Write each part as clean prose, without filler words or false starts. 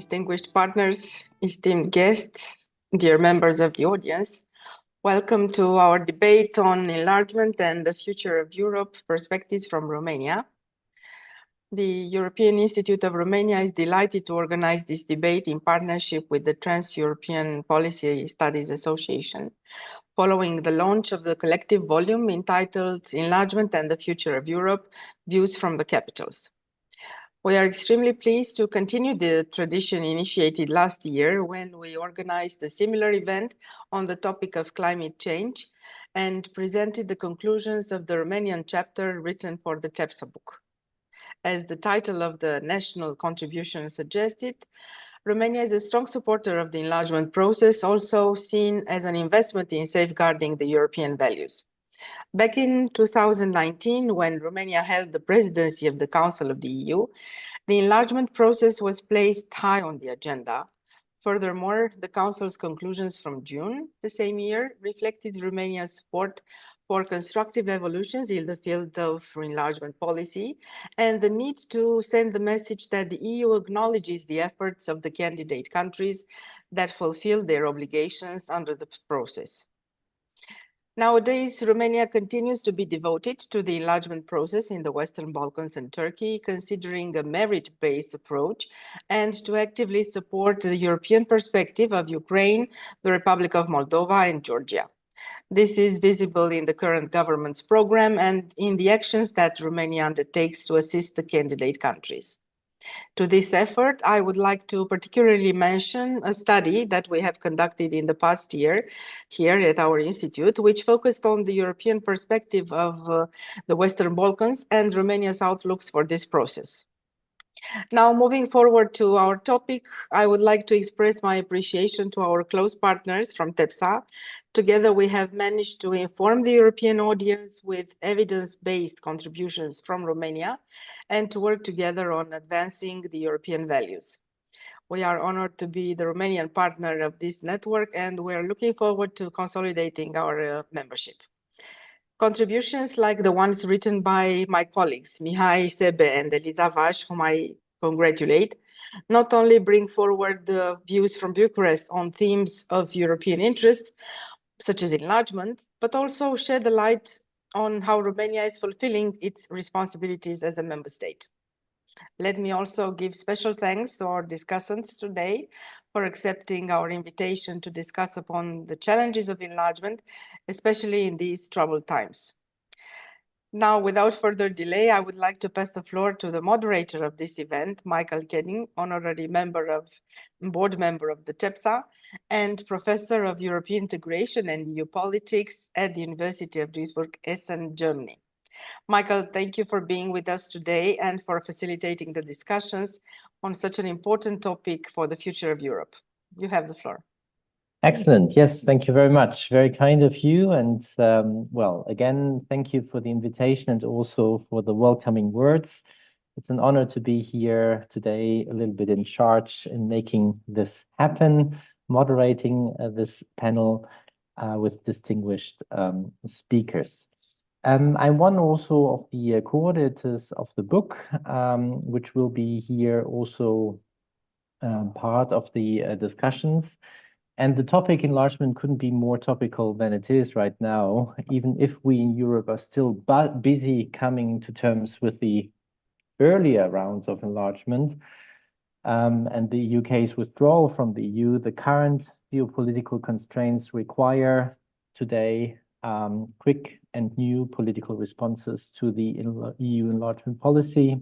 distinguished partners, esteemed guests, dear members of the audience, welcome to our debate on enlargement and the future of Europe, perspectives from Romania. The European Institute of Romania is delighted to organize this debate in partnership with the Trans-European Policy Studies Association, following the launch of the collective volume entitled Enlargement and the Future of Europe, Views from the Capitals. We are extremely pleased to continue the tradition initiated last year when we organized a similar event on the topic of climate change and presented the conclusions of the Romanian chapter written for the TEPSA book. As the title of the national contribution suggested, Romania is a strong supporter of the enlargement process, also seen as an investment in safeguarding the European values. Back in 2019, when Romania held the presidency of the Council of the EU, the enlargement process was placed high on the agenda. Furthermore, the Council's conclusions from June the same year reflected Romania's support for constructive evolutions in the field of enlargement policy and the need to send the message that the EU acknowledges the efforts of the candidate countries that fulfill their obligations under the process. Nowadays, Romania continues to be devoted to the enlargement process in the Western Balkans and Turkey, considering a merit-based approach, and to actively support the European perspective of Ukraine, the Republic of Moldova, and Georgia. This is visible in the current government's program and in the actions that Romania undertakes to assist the candidate countries. To this effort, I would like to particularly mention a study that we have conducted in the past year here at our institute, which focused on the European perspective of the Western Balkans and Romania's outlooks for this process. Now, moving forward to our topic, I would like to express my appreciation to our close partners from TEPSA. Together, we have managed to inform the European audience with evidence-based contributions from Romania and to work together on advancing the European values. We are honored to be the Romanian partner of this network, and we are looking forward to consolidating our membership. Contributions like the ones written by my colleagues, Mihai Sebe and Eliza Vaș, whom I congratulate, not only bring forward the views from Bucharest on themes of European interest, such as enlargement, but also shed a light on how Romania is fulfilling its responsibilities as a member state. Let me also give special thanks to our discussants today for accepting our invitation to discuss upon the challenges of enlargement, especially in these troubled times. Now, without further delay, I would like to pass the floor to the moderator of this event, Michael Kenning, honorary board member of the TEPSA and professor of European integration and EU politics at the University of Duisburg-Essen, Germany. Michael, thank you for being with us today and for facilitating the discussions on such an important topic for the future of Europe. You have the floor. Excellent. Yes, thank you very much. Very kind of you. And well, again, thank you for the invitation and also for the welcoming words. It's an honor to be here today, a little bit in charge in making this happen, moderating this panel with distinguished speakers. I'm one also of the co-authors of the book, which will be here also part of the discussions. And the topic enlargement couldn't be more topical than it is right now, even if we in Europe are still busy coming to terms with the earlier rounds of enlargement and the UK's withdrawal from the EU. The current geopolitical constraints require today quick and new political responses to the EU enlargement policy.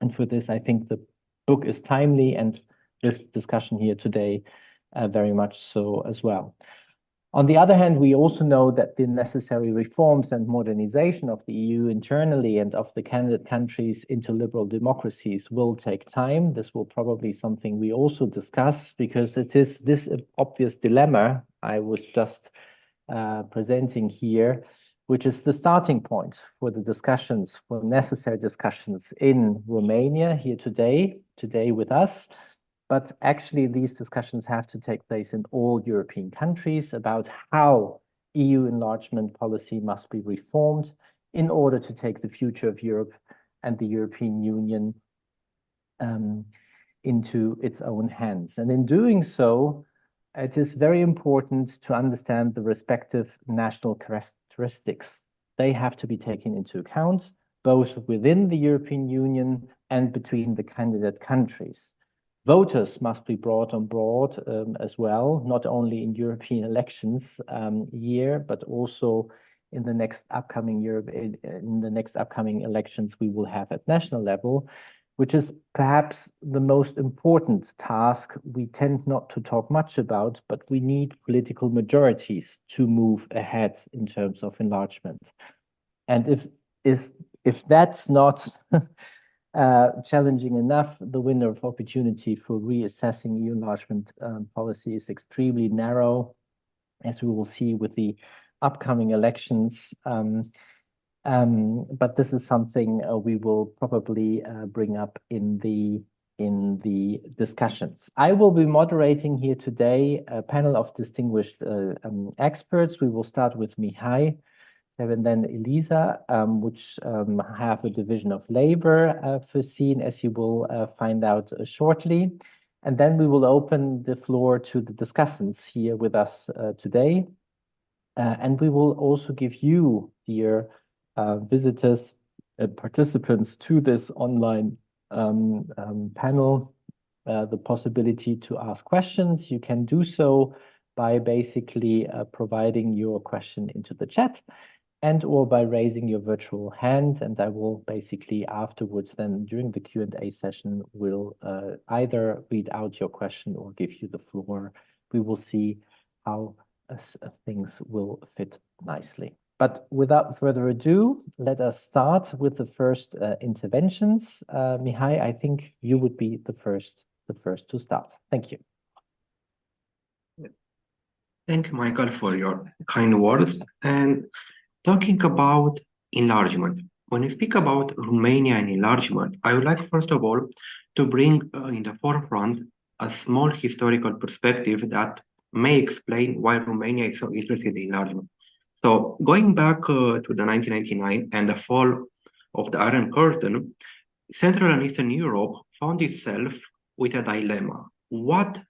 And for this, I think the book is timely, and this discussion here today very much so as well. On the other hand, we also know that the necessary reforms and modernization of the EU internally and of the candidate countries into liberal democracies will take time. This will probably something we also discuss, because it is this obvious dilemma I was just presenting here, which is the starting point for the discussions, for necessary discussions in Romania here today with us. But actually, these discussions have to take place in all European countries about how EU enlargement policy must be reformed in order to take the future of Europe and the European Union into its own hands. And in doing so, it is very important to understand the respective national characteristics. They have to be taken into account, both within the European Union and between the candidate countries. Voters must be brought on board as well, not only in European elections year, but also in the next upcoming elections we will have at national level, which is perhaps the most important task we tend not to talk much about, but we need political majorities to move ahead in terms of enlargement. And if that's not challenging enough, the window of opportunity for reassessing EU enlargement policy is extremely narrow, as we will see with the upcoming elections. But this is something we will probably bring up in the discussions. I will be moderating here today a panel of distinguished experts. We will start with Mihai, and then Elisa, which have a division of labor foreseen, as you will find out shortly. And then we will open the floor to the discussants here with us today. And we will also give you, dear visitors and participants to this online panel, the possibility to ask questions. You can do so by basically providing your question into the chat and or by raising your virtual hand. And I will basically afterwards then during the Q&A session will either read out your question or give you the floor. We will see how things will fit nicely. But without further ado, let us start with the first interventions. Mihai, I think you would be the first to start. Thank you. Thank you, Michael, for your kind words. And talking about enlargement, when we speak about Romania and enlargement, I would like, first of all, to bring in the forefront a small historical perspective that may explain why Romania is so interested in enlargement. So going back to the 1999 and the fall of the Iron Curtain, Central and Eastern Europe found itself with a dilemma. What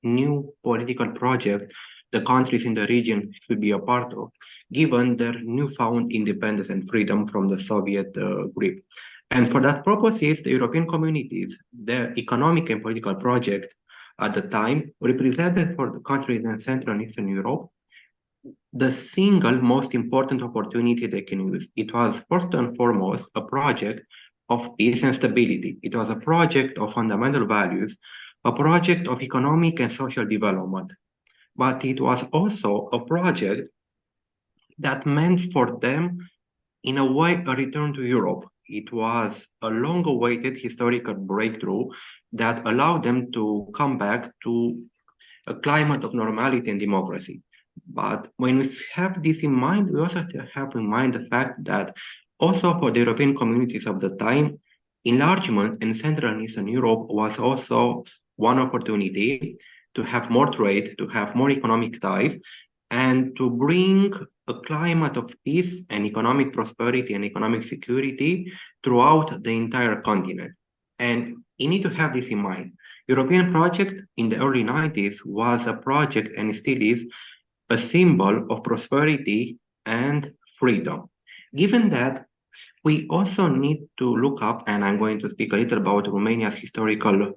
new political project the countries in the region should be a part of, given their newfound independence and freedom from the Soviet grip? And for that purposes, the European communities, their economic and political project at the time, represented for the countries in Central and Eastern Europe the single most important opportunity they can use. It was first and foremost a project of peace and stability. It was a project of fundamental values, a project of economic and social development. But it was also a project that meant for them, in a way, a return to Europe. It was a long-awaited historical breakthrough that allowed them to come back to a climate of normality and democracy. But when we have this in mind, we also have in mind the fact that also for the European communities of the time, enlargement in Central and Eastern Europe was also one opportunity to have more trade, to have more economic ties, and to bring a climate of peace and economic prosperity and economic security throughout the entire continent. And you need to have this in mind. European project in the early 90s was a project and still is a symbol of prosperity and freedom. Given that, we also need to look up, and I'm going to speak a little about Romania's historical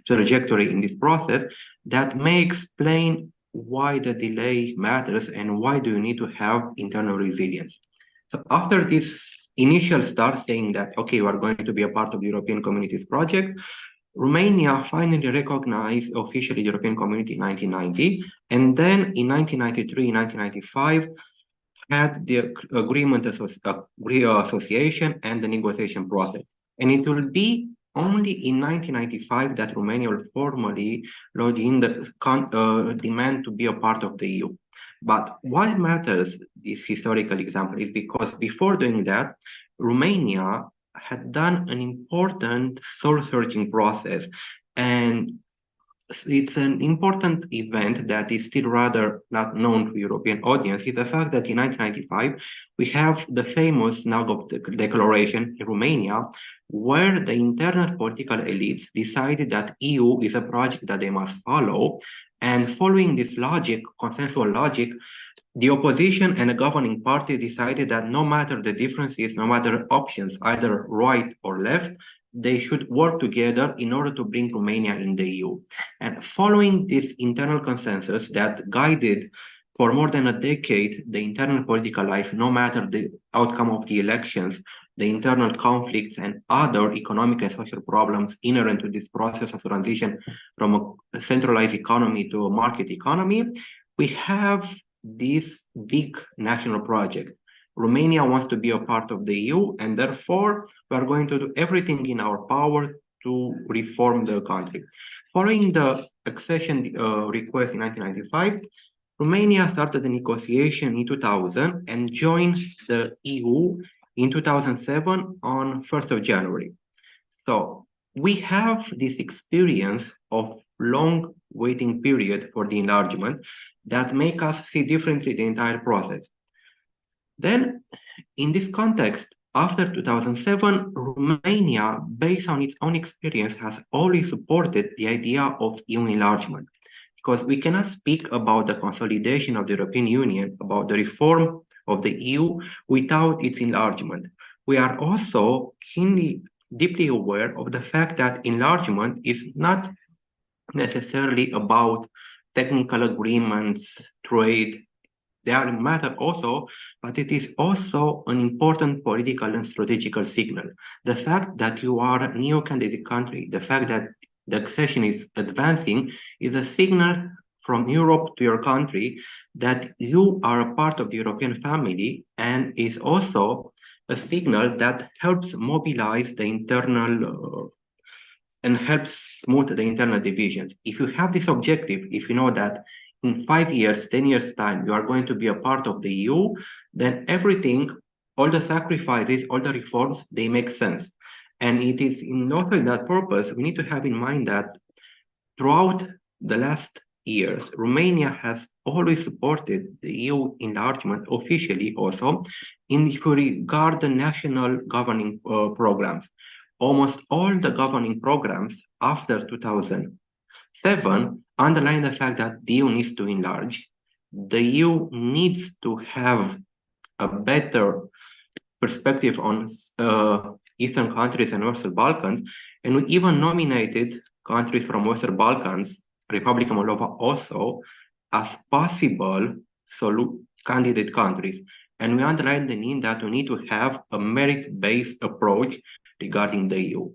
trajectory in this process that may explain why the delay matters and why do you need to have internal resilience. So after this initial start saying that, okay, we are going to be a part of the European Communities project, Romania finally recognized officially the European Community in 1990, and then in 1993, 1995, had the agreement association and the negotiation process. And it will be only in 1995 that Romania will formally lodge in the demand to be a part of the EU. But why matters this historical example is because before doing that, Romania had done an important soul-searching process. And it's an important event that is still rather not known to European audience is the fact that in 1995 we have the famous Nagov Declaration in Romania, where the internal political elites decided that EU is a project that they must follow, and following this logic, consensual logic, the opposition and the governing party decided that no matter the differences, no matter options, either right or left, they should work together in order to bring Romania in the EU. And following this internal consensus that guided for more than a decade the internal political life, no matter the outcome of the elections, the internal conflicts and other economic and social problems inherent to this process of transition from a centralized economy to a market economy, we have this big national project. Romania wants to be a part of the EU, and therefore we are going to do everything in our power to reform the country. Following the accession request in 1995, Romania started the negotiation in 2000 and joined the EU in 2007 on 1st of January. So we have this experience of long waiting period for the enlargement that make us see differently the entire process. Then, in this context, after 2007, Romania, based on its own experience, has always supported the idea of EU enlargement, because we cannot speak about the consolidation of the European Union, about the reform of the EU without its enlargement. We are also deeply aware of the fact that enlargement is not necessarily about technical agreements, trade. They are a matter also, but it is also an important political and strategical signal. The fact that you are a new candidate country, the fact that the accession is advancing is a signal from Europe to your country that you are a part of the European family, and is also a signal that helps mobilize the internal and helps smooth the internal divisions. If you have this objective, if you know that in 5 years, 10 years time, you are going to be a part of the EU, then everything, all the sacrifices, all the reforms, they make sense. And it is in order that purpose, we need to have in mind that throughout the last years, Romania has always supported the EU enlargement officially also, if we regard the national governing programs. Almost all the governing programs after 2007 underline the fact that the EU needs to enlarge. The EU needs to have a better perspective on Eastern countries and Western Balkans, and we even nominated countries from Western Balkans, Republic of Moldova also, as possible candidate countries. And we underline the need that we need to have a merit-based approach regarding the EU.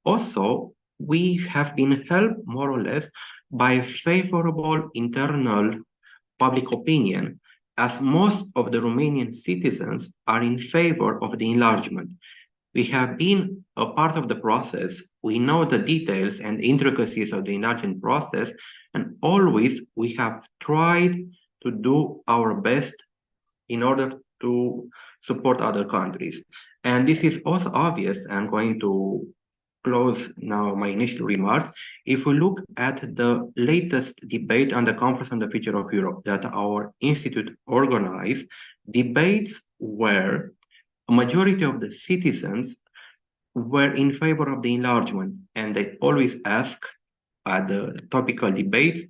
Also, we have been helped more or less by favorable internal public opinion, as most of the Romanian citizens are in favor of the enlargement. We have been a part of the process. We know the details and intricacies of the enlargement process, and always we have tried to do our best in order to support other countries. And this is also obvious. I'm going to close now my initial remarks. If we look at the latest debate on the Conference on the Future of Europe that our institute organized, debates where a majority of the citizens were in favor of the enlargement, and they always ask at the topical debates,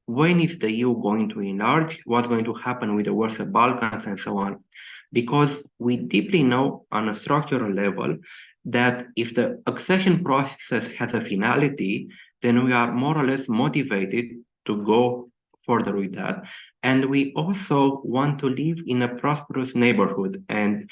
when is the EU going to enlarge? What's going to happen with the Western Balkans and so on? Because we deeply know on a structural level that if the accession process has a finality, then we are more or less motivated to go further with that. And we also want to live in a prosperous neighborhood. And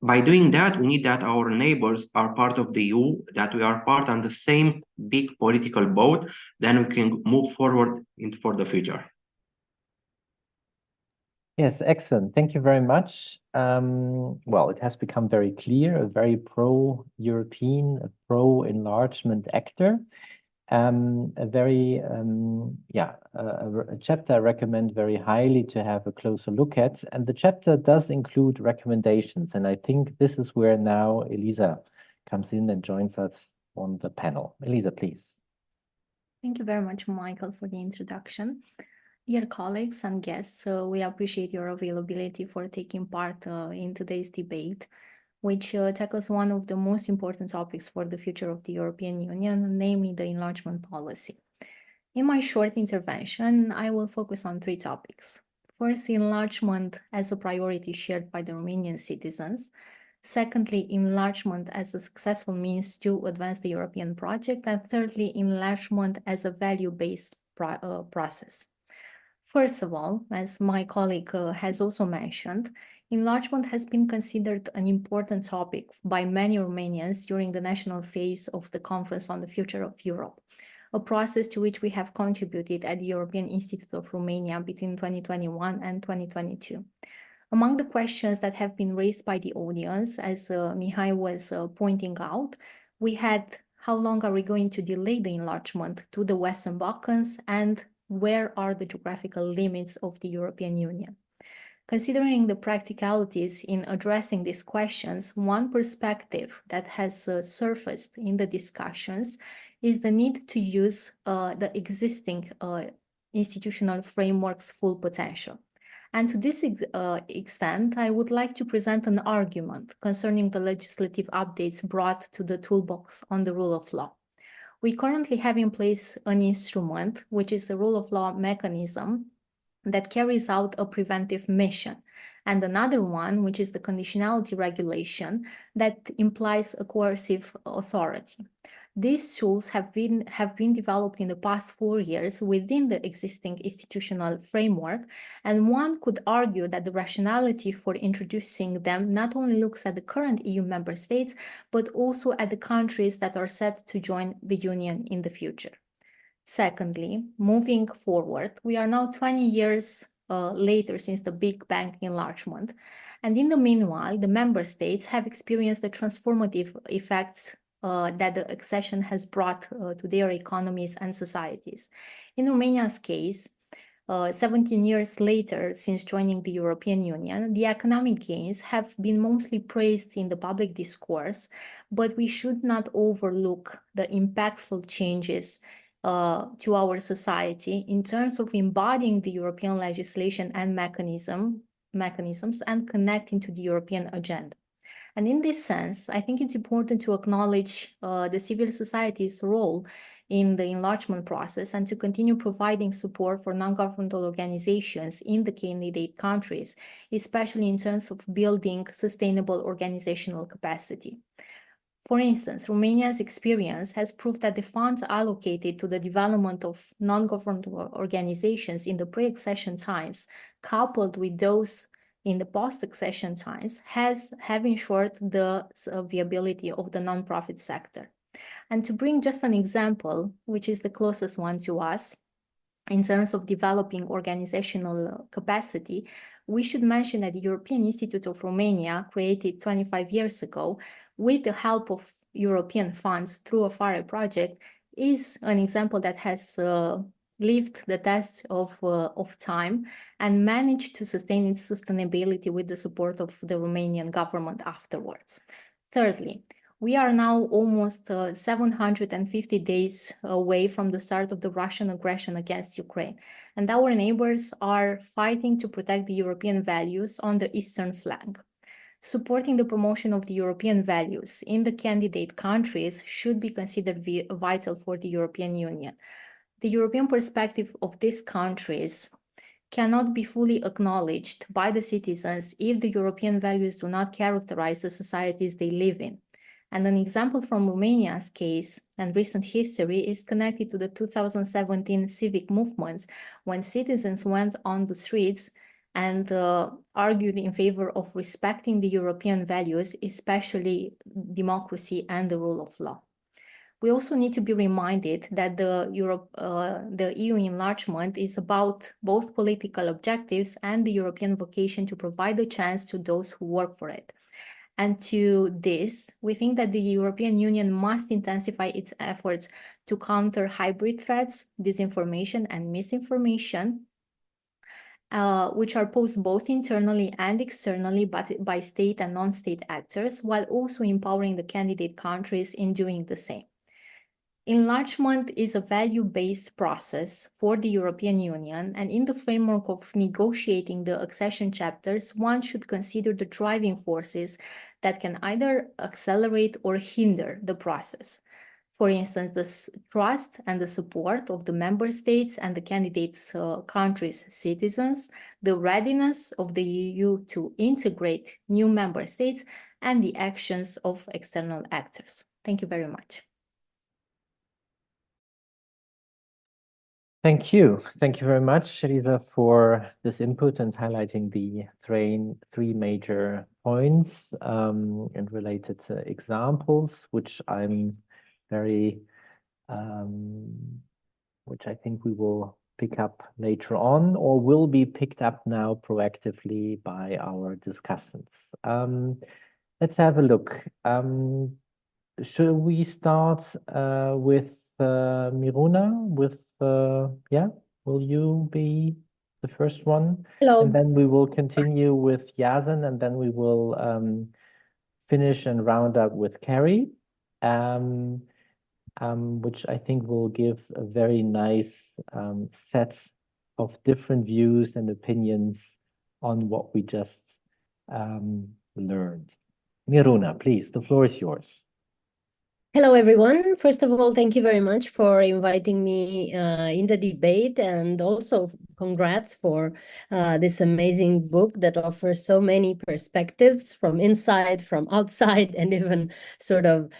by doing that, we need that our neighbors are part of the EU, that we are part on the same big political boat, then we can move forward for the future. Yes, excellent. Thank you very much. Well, it has become very clear, a very pro-European, a pro-enlargement actor. A very, a chapter I recommend very highly to have a closer look at. And the chapter does include recommendations. And I think this is where now Elisa comes in and joins us on the panel. Elisa, please. Thank you very much, Michael, for the introduction. Dear colleagues and guests, we appreciate your availability for taking part in today's debate, which tackles one of the most important topics for the future of the European Union, namely the enlargement policy. In my short intervention, I will focus on three topics. First, enlargement as a priority shared by the Romanian citizens. Secondly, enlargement as a successful means to advance the European project. And thirdly, enlargement as a value-based process. First of all, as my colleague has also mentioned, enlargement has been considered an important topic by many Romanians during the national phase of the Conference on the Future of Europe, a process to which we have contributed at the European Institute of Romania between 2021 and 2022. Among the questions that have been raised by the audience, as Mihai was pointing out, we had how long are we going to delay the enlargement to the Western Balkans, and where are the geographical limits of the European Union? Considering the practicalities in addressing these questions, one perspective that has surfaced in the discussions is the need to use the existing institutional framework's full potential. And to this extent, I would like to present an argument concerning the legislative updates brought to the toolbox on the rule of law. We currently have in place an instrument, which is the rule of law mechanism, that carries out a preventive mission, and another one, which is the conditionality regulation, that implies a coercive authority. These tools have been developed in the past 4 years within the existing institutional framework, and one could argue that the rationality for introducing them not only looks at the current EU member states, but also at the countries that are set to join the Union in the future. Secondly, moving forward, we are now 20 years later since the Big Bang enlargement, and in the meanwhile, the member states have experienced the transformative effects that the accession has brought to their economies and societies. In Romania's case, 17 years later since joining the European Union, the economic gains have been mostly praised in the public discourse, but we should not overlook the impactful changes to our society in terms of embodying the European legislation and mechanisms and connecting to the European agenda. And in this sense, I think it's important to acknowledge the civil society's role in the enlargement process and to continue providing support for non-governmental organizations in the candidate countries, especially in terms of building sustainable organizational capacity. For instance, Romania's experience has proved that the funds allocated to the development of non-governmental organizations in the pre-accession times, coupled with those in the post-accession times, have ensured the viability of the non-profit sector. And to bring just an example, which is the closest one to us, in terms of developing organizational capacity, we should mention that the European Institute of Romania, created 25 years ago, with the help of European funds through a FARE project, is an example that has lived the test of time and managed to sustain its sustainability with the support of the Romanian government afterwards. Thirdly, we are now almost 750 days away from the start of the Russian aggression against Ukraine, and our neighbors are fighting to protect the European values on the eastern flank. Supporting the promotion of the European values in the candidate countries should be considered vital for the European Union. The European perspective of these countries cannot be fully acknowledged by the citizens if the European values do not characterize the societies they live in. And an example from Romania's case and recent history is connected to the 2017 civic movements, when citizens went on the streets and argued in favor of respecting the European values, especially democracy and the rule of law. We also need to be reminded that the EU enlargement is about both political objectives and the European vocation to provide a chance to those who work for it. And to this, we think that the European Union must intensify its efforts to counter hybrid threats, disinformation and misinformation, which are posed both internally and externally by state and non-state actors, while also empowering the candidate countries in doing the same. Enlargement is a value-based process for the European Union, and in the framework of negotiating the accession chapters, one should consider the driving forces that can either accelerate or hinder the process. For instance, the trust and the support of the member states and the candidate countries' citizens, the readiness of the EU to integrate new member states, and the actions of external actors. Thank you very much. Thank you. Thank you very much, Elisa, for this input and highlighting the three major points and related examples, which I'm very, which I think we will pick up later on or will be picked up now proactively by our discussants. Let's have a look. Should we start with Miruna? Yeah, will you be the first one? Hello. And then we will continue with Yasin, and then we will finish and round up with Carrie, which I think will give a very nice set of different views and opinions on what we just learned. Miruna, please, the floor is yours. Hello, everyone. First of all, thank you very much for inviting me in the debate, and also congrats for this amazing book that offers so many perspectives from inside, from outside, and even sort of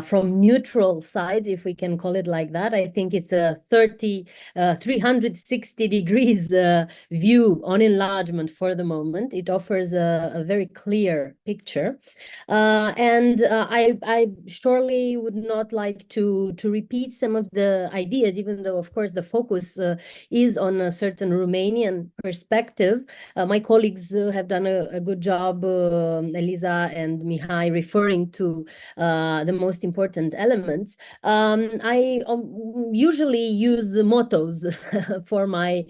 from neutral sides, if we can call it like that. I think it's a 360 degrees view on enlargement for the moment. It offers a very clear picture. I surely would not like to repeat some of the ideas, even though, of course, the focus is on a certain Romanian perspective. My colleagues have done a good job, Elisa and Mihai, referring to the most important elements. I usually use mottos for my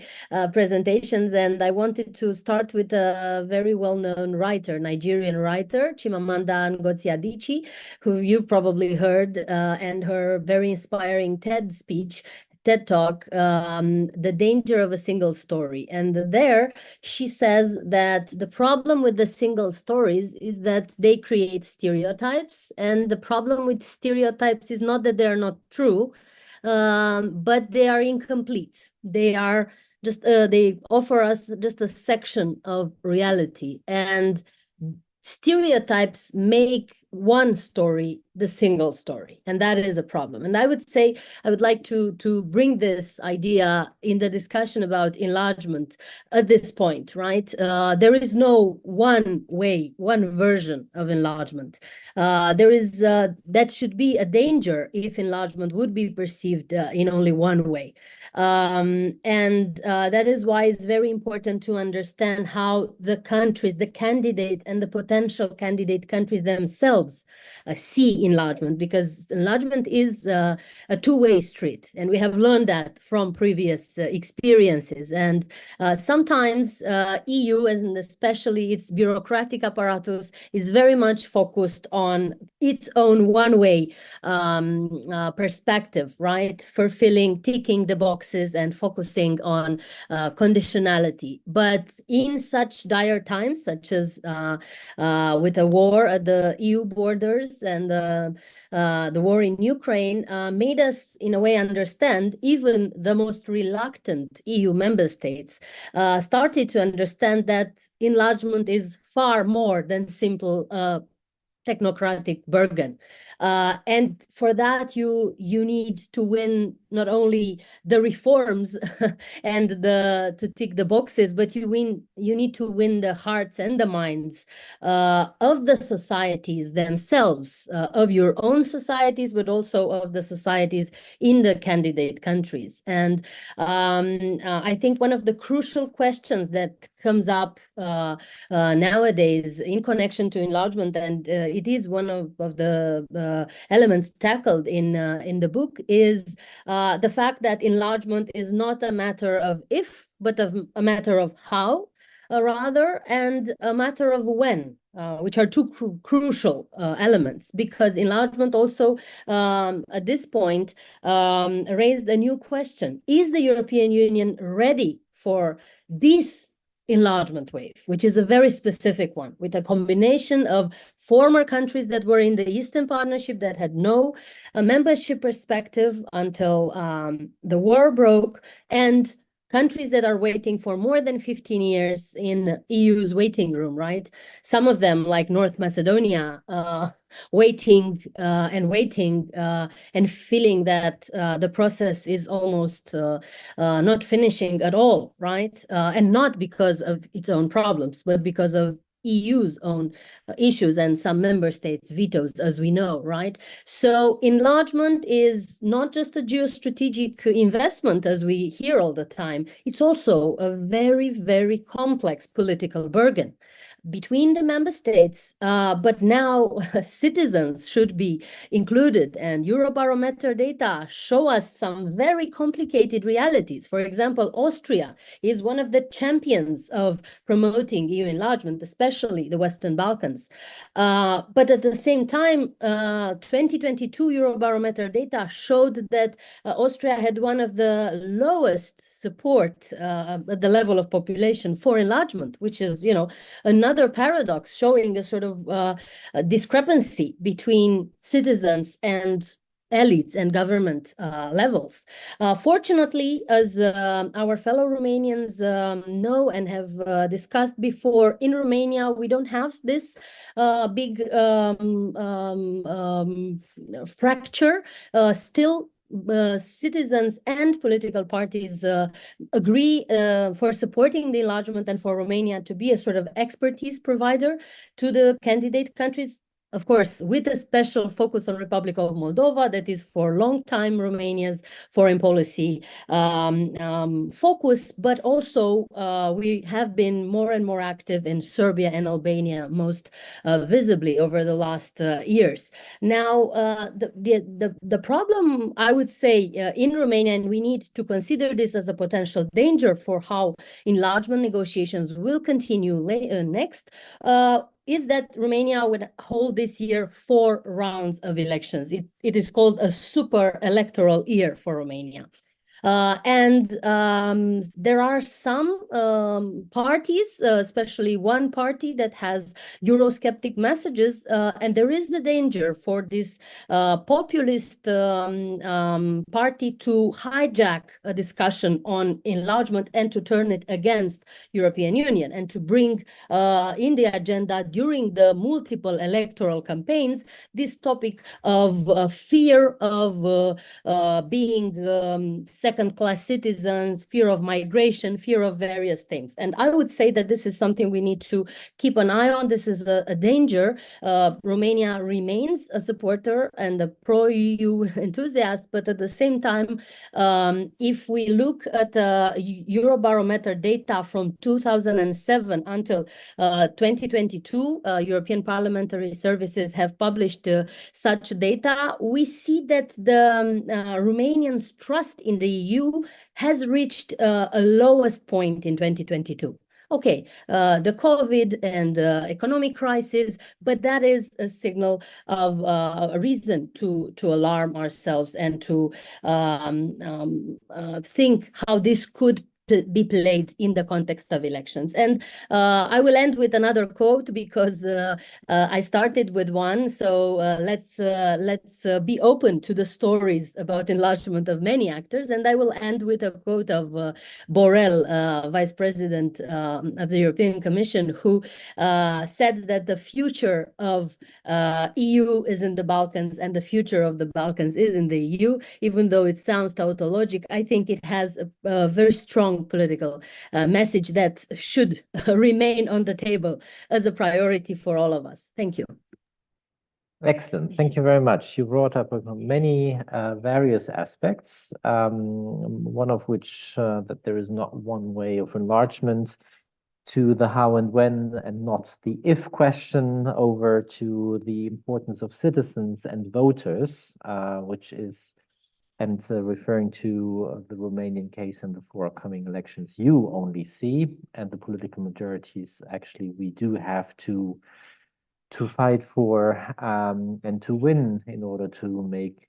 presentations, and I wanted to start with a very well-known writer, Nigerian writer, Chimamanda Ngozi Adichie, who you've probably heard, and her very inspiring TED Talk, The Danger of a Single Story. And there she says that the problem with the single stories is that they create stereotypes. And the problem with stereotypes is not that they are not true, but they are incomplete. They are just, they offer us just a section of reality. And stereotypes make one story the single story, and that is a problem. And I would say I would like to bring this idea in the discussion about enlargement at this point, right? There is no one way, one version of enlargement. There is that should be a danger if enlargement would be perceived in only one way. That is why it's very important to understand how the countries, the candidate and the potential candidate countries themselves see enlargement, because enlargement is a two-way street, and we have learned that from previous experiences. And sometimes EU, and especially its bureaucratic apparatus, is very much focused on its own one-way perspective, right? Fulfilling, ticking the boxes and focusing on conditionality. But in such dire times, such as with a war at the EU borders and the war in Ukraine, made us, in a way, understand, even the most reluctant EU member states started to understand that enlargement is far more than simple technocratic bargain. And for that, you need to win not only the reforms and to tick the boxes, but you need to win the hearts and the minds of the societies themselves, of your own societies, but also of the societies in the candidate countries. And I think one of the crucial questions that comes up nowadays in connection to enlargement, and it is one of the elements tackled in the book, is the fact that enlargement is not a matter of if, but a matter of how. rather, and a matter of when, which are two crucial elements, because enlargement also at this point raised a new question. Is the European Union ready for this enlargement wave, which is a very specific one, with a combination of former countries that were in the Eastern Partnership that had no membership perspective until the war broke, and countries that are waiting for more than 15 years in EU's waiting room, right? Some of them, like North Macedonia, waiting and waiting and feeling that the process is almost not finishing at all, right? And not because of its own problems, but because of EU's own issues and some member states' vetoes, as we know, right? So enlargement is not just a geostrategic investment, as we hear all the time. It's also a very, very complex political bargain between the member states, but now citizens should be included, and Eurobarometer data show us some very complicated realities. For example, Austria is one of the champions of promoting EU enlargement, especially the Western Balkans. But at the same time, 2022 Eurobarometer data showed that Austria had one of the lowest support at the level of population for enlargement, which is, you know, another paradox showing a sort of a discrepancy between citizens and elites and government levels. Fortunately, as our fellow Romanians know and have discussed before, in Romania, we don't have this big fracture. Still, citizens and political parties agree for supporting the enlargement and for Romania to be a sort of expertise provider to the candidate countries. Of course, with a special focus on Republic of Moldova, that is for long time Romania's foreign policy focus, but also we have been more and more active in Serbia and Albania, most visibly over the last years. Now, the problem, I would say, in Romania, and we need to consider this as a potential danger for how enlargement negotiations will continue next, is that Romania would hold this year 4 rounds of elections. It is called a super electoral year for Romania. And there are some parties, especially one party that has Eurosceptic messages, and there is the danger for this populist party to hijack a discussion on enlargement and to turn it against European Union, and to bring in the agenda during the multiple electoral campaigns this topic of fear of being second-class citizens, fear of migration, fear of various things. And I would say that this is something we need to keep an eye on. This is a danger. Romania remains a supporter and a pro-EU enthusiast, but at the same time, if we look at Eurobarometer data from 2007 until 2022, European Parliamentary Services have published such data, we see that the Romanians' trust in the EU has reached a lowest point in 2022. Okay, the COVID and economic crisis, but that is a signal of a reason to alarm ourselves and to think how this could be played in the context of elections. And I will end with another quote, because I started with one. So let's be open to the stories about enlargement of many actors. And I will end with a quote of Borrell, Vice President of the European Commission, who said that the future of EU is in the Balkans and the future of the Balkans is in the EU. Even though it sounds tautologic, I think it has a very strong political message that should remain on the table as a priority for all of us. Thank you. Excellent. Thank you very much. You brought up many various aspects, one of which that there is not one way of enlargement, to the how and when and not the if question, over to the importance of citizens and voters, which is And referring to the Romanian case and the forthcoming elections, you only see, and the political majorities, actually, we do have to fight for and to win in order to make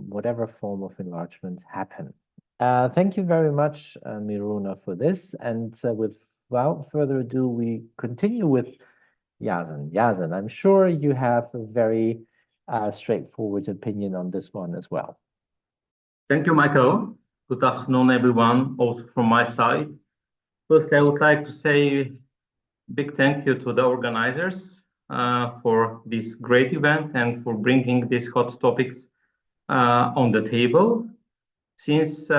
whatever form of enlargement happen. Thank you very much, Miruna, for this. And without further ado, we continue with Yasin. Yasin, I'm sure you have a very straightforward opinion on this one as well. Thank you, Michael. Good afternoon, everyone, also from my side. First, I would like to say big thank you to the organizers for this great event and for bringing these hot topics on the table. Since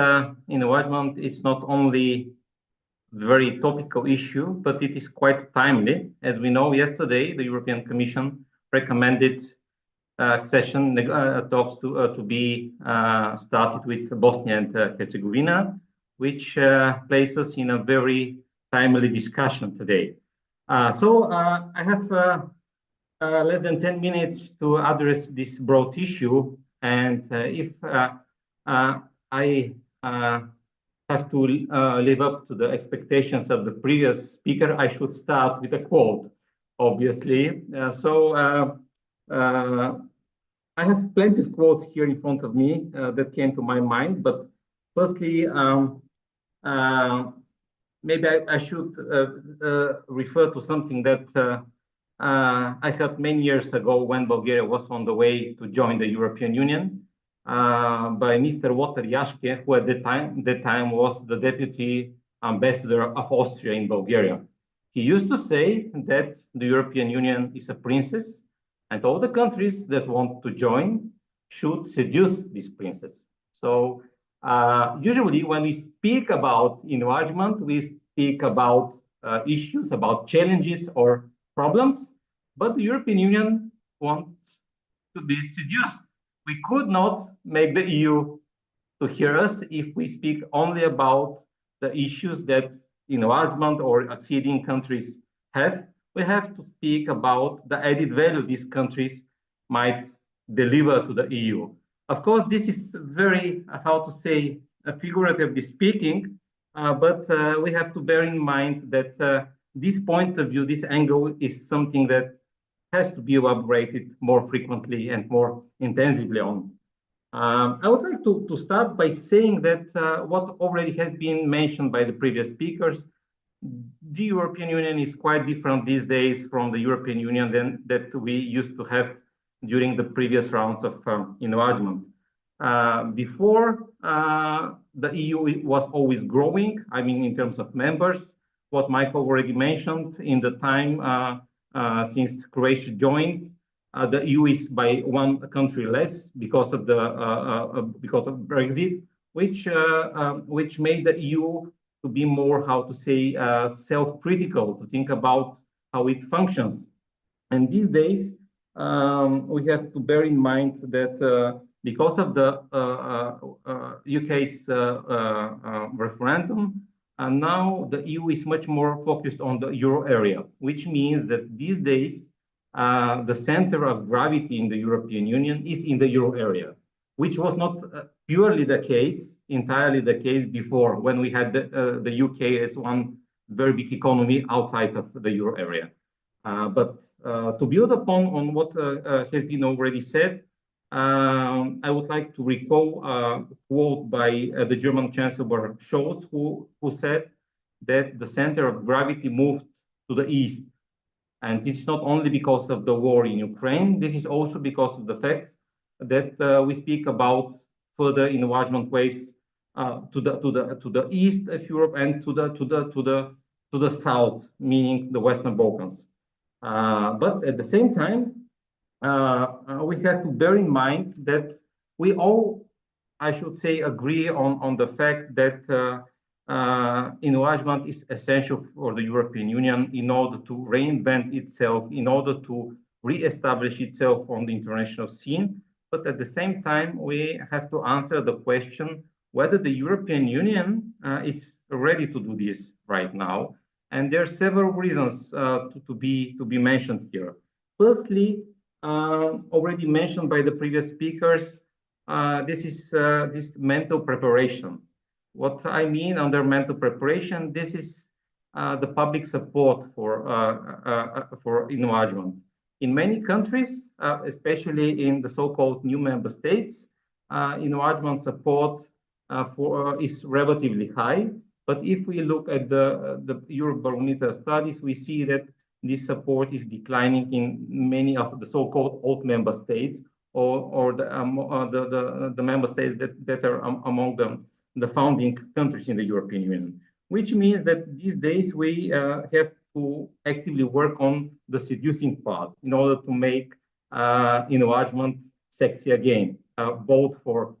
enlargement is not only a very topical issue, but it is quite timely. As we know, yesterday, the European Commission recommended accession talks to be started with Bosnia and Herzegovina, which places in a very timely discussion today. So I have less than 10 minutes to address this broad issue, and if I have to live up to the expectations of the previous speaker, I should start with a quote, obviously. I have plenty of quotes here in front of me that came to my mind, but firstly, maybe I should refer to something that I heard many years ago when Bulgaria was on the way to join the European Union by Mr. Walter Jaschke, who at that time was the deputy ambassador of Austria in Bulgaria. He used to say that the European Union is a princess, and all the countries that want to join should seduce this princess. So usually when we speak about enlargement, we speak about issues, about challenges or problems, but the European Union wants to be seduced. We could not make the EU to hear us if we speak only about the issues that enlargement or acceding countries have. We have to speak about the added value these countries might deliver to the EU. Of course, this is very, how to say, figuratively speaking, but we have to bear in mind that this point of view, this angle is something that has to be elaborated more frequently and more intensively on. I would like to start by saying that what already has been mentioned by the previous speakers, the European Union is quite different these days from the European Union than that we used to have during the previous rounds of enlargement. Before, the EU was always growing, I mean, in terms of members, what Michael already mentioned in the time since Croatia joined, the EU is by one country less because of Brexit, which made the EU to be more, how to say, self-critical, to think about how it functions. And these days, we have to bear in mind that because of the UK's referendum, and now the EU is much more focused on the euro area, which means that these days, the center of gravity in the European Union is in the euro area, which was not purely the case, entirely the case before, when we had the UK as one very big economy outside of the euro area. But to build upon on what has been already said, I would like to recall a quote by the German Chancellor Scholz, who said that the center of gravity moved to the east. And it's not only because of the war in Ukraine, this is also because of the fact that we speak about further enlargement waves to the east of Europe and to the south, meaning the Western Balkans. But at the same time, we have to bear in mind that we all, I should say, agree on the fact that enlargement is essential for the European Union in order to reinvent itself, in order to re-establish itself on the international scene. But at the same time, we have to answer the question whether the European Union is ready to do this right now. And there are several reasons to be mentioned here. Firstly, already mentioned by the previous speakers, this is this mental preparation. What I mean under mental preparation, this is the public support for enlargement. In many countries, especially in the so-called new member states, enlargement support is relatively high. But if we look at the Eurobarometer studies, we see that this support is declining in many of the so-called old member states, or the member states that are among the founding countries in the European Union, which means that these days we have to actively work on the seducing part in order to make enlargement sexy again, both for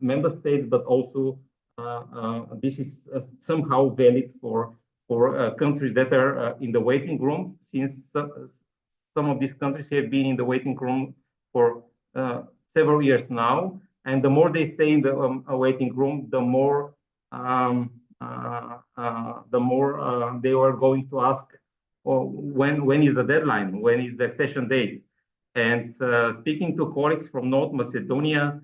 member states, but also this is somehow valid for countries that are in the waiting room, since some of these countries have been in the waiting room for several years now. And the more they stay in the waiting room, the more they are going to ask, when is the deadline? When is the accession date? And speaking to colleagues from North Macedonia,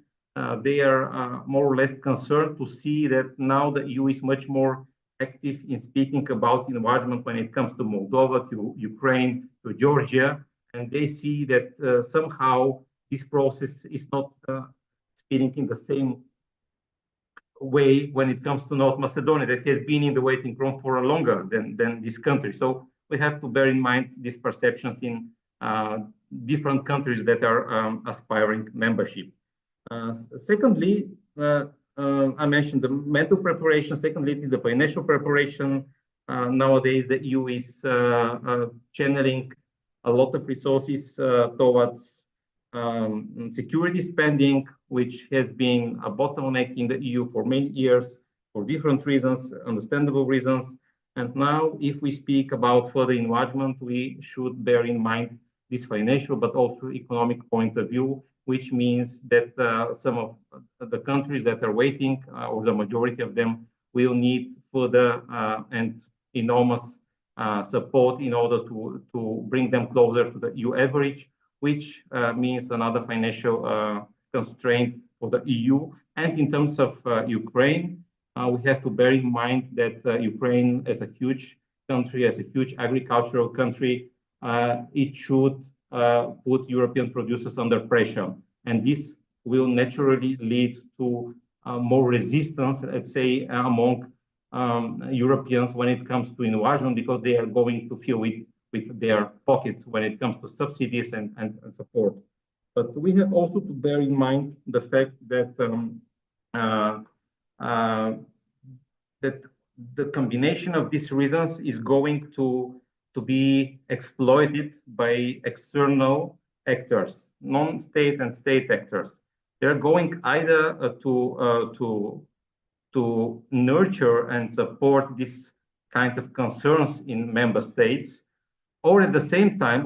they are more or less concerned to see that now the EU is much more active in speaking about enlargement when it comes to Moldova, to Ukraine, to Georgia, and they see that somehow this process is not speeding in the same way when it comes to North Macedonia, that has been in the waiting room for longer than this country. So we have to bear in mind these perceptions in different countries that are aspiring membership. Secondly, I mentioned the mental preparation. Secondly, it is the financial preparation. Nowadays, the EU is channeling a lot of resources towards security spending, which has been a bottleneck in the EU for many years for different reasons, understandable reasons. And now, if we speak about further enlargement, we should bear in mind this financial but also economic point of view, which means that some of the countries that are waiting, or the majority of them, will need further and enormous support in order to bring them closer to the EU average, which means another financial constraint for the EU. And in terms of Ukraine, we have to bear in mind that Ukraine, as a huge country, as a huge agricultural country, it should put European producers under pressure. And this will naturally lead to more resistance, let's say, among Europeans when it comes to enlargement, because they are going to feel it with their pockets when it comes to subsidies and support. But we have also to bear in mind the fact that that the combination of these reasons is going to be exploited by external actors, non-state and state actors. They're going either to nurture and support this kind of concerns in member states, or at the same time,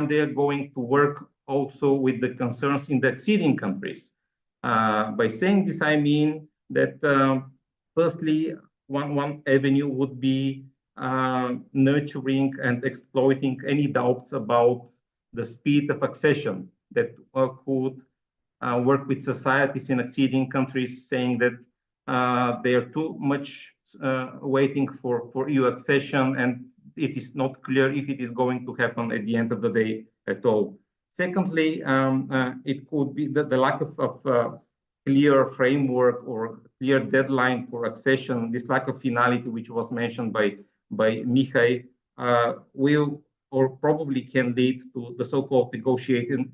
they are going to work also with the concerns in the acceding countries. By saying this, I mean that firstly, one avenue would be nurturing and exploiting any doubts about the speed of accession that could work with societies in acceding countries, saying that they are too much waiting for EU accession, and it is not clear if it is going to happen at the end of the day at all. Secondly, it could be the lack of clear framework or clear deadline for accession, this lack of finality, which was mentioned by Mihai, will or probably can lead to the so-called negotiating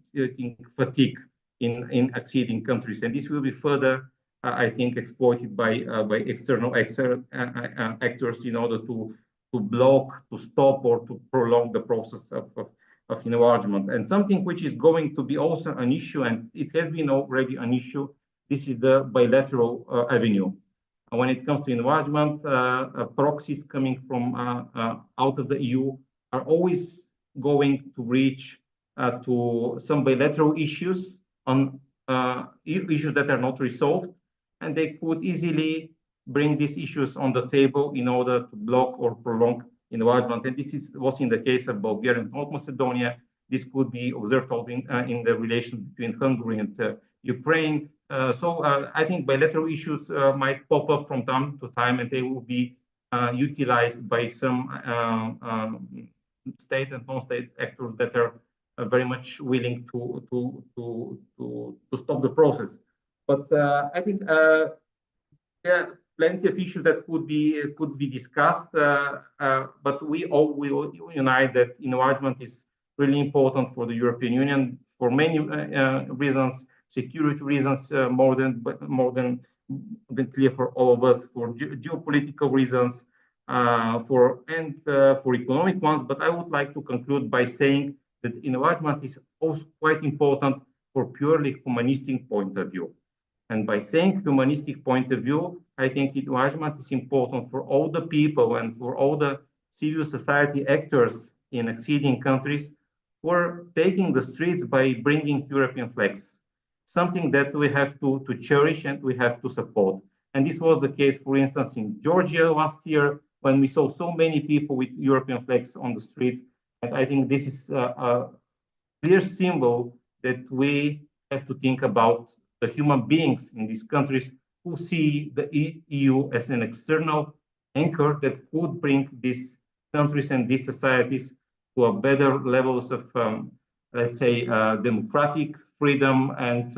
fatigue in acceding countries. And this will be further, I think, exploited by external actors in order to block, to stop, or to prolong the process of enlargement. And something which is going to be also an issue, and it has been already an issue, this is the bilateral avenue. When it comes to enlargement, proxies coming from out of the EU are always going to reach to some bilateral issues on issues that are not resolved, and they could easily bring these issues on the table in order to block or prolong enlargement. And this was in the case of Bulgaria and North Macedonia. this could be observed in the relation between Hungary and Ukraine. So I think bilateral issues might pop up from time to time, and they will be utilized by some state and non-state actors that are very much willing to stop the process. But I think there are plenty of issues that could be discussed, but we all will unite that enlargement is really important for the European Union for many reasons, security reasons, more than clear for all of us, for geopolitical reasons, for economic ones. But I would like to conclude by saying that enlargement is also quite important for purely humanistic point of view. And by saying humanistic point of view, I think enlargement is important for all the people and for all the civil society actors in acceding countries who are taking the streets by bringing European flags, something that we have to cherish and we have to support. And this was the case, for instance, in Georgia last year, when we saw so many people with European flags on the streets. And I think this is a clear symbol that we have to think about the human beings in these countries who see the EU as an external anchor that could bring these countries and these societies to a better levels of, let's say, democratic freedom and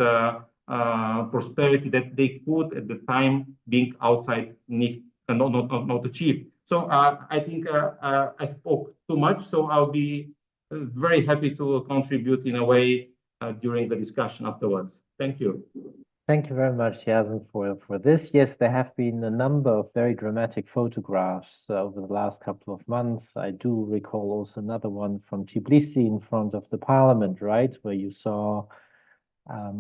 prosperity that they could at the time being outside not achieve. So I think I spoke too much, so I'll be very happy to contribute in a way during the discussion afterwards. Thank you. Thank you very much, Yasin, for this. Yes, there have been a number of very dramatic photographs over the last couple of months. I do recall also another one from Tbilisi in front of the parliament, right, where you saw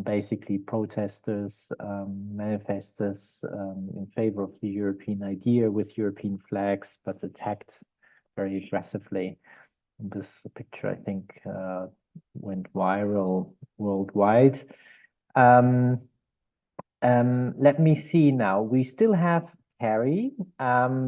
basically protesters, manifestors in favor of the European idea with European flags, but attacked very aggressively. And this picture, I think, went viral worldwide. Let me see now. We still have Harry.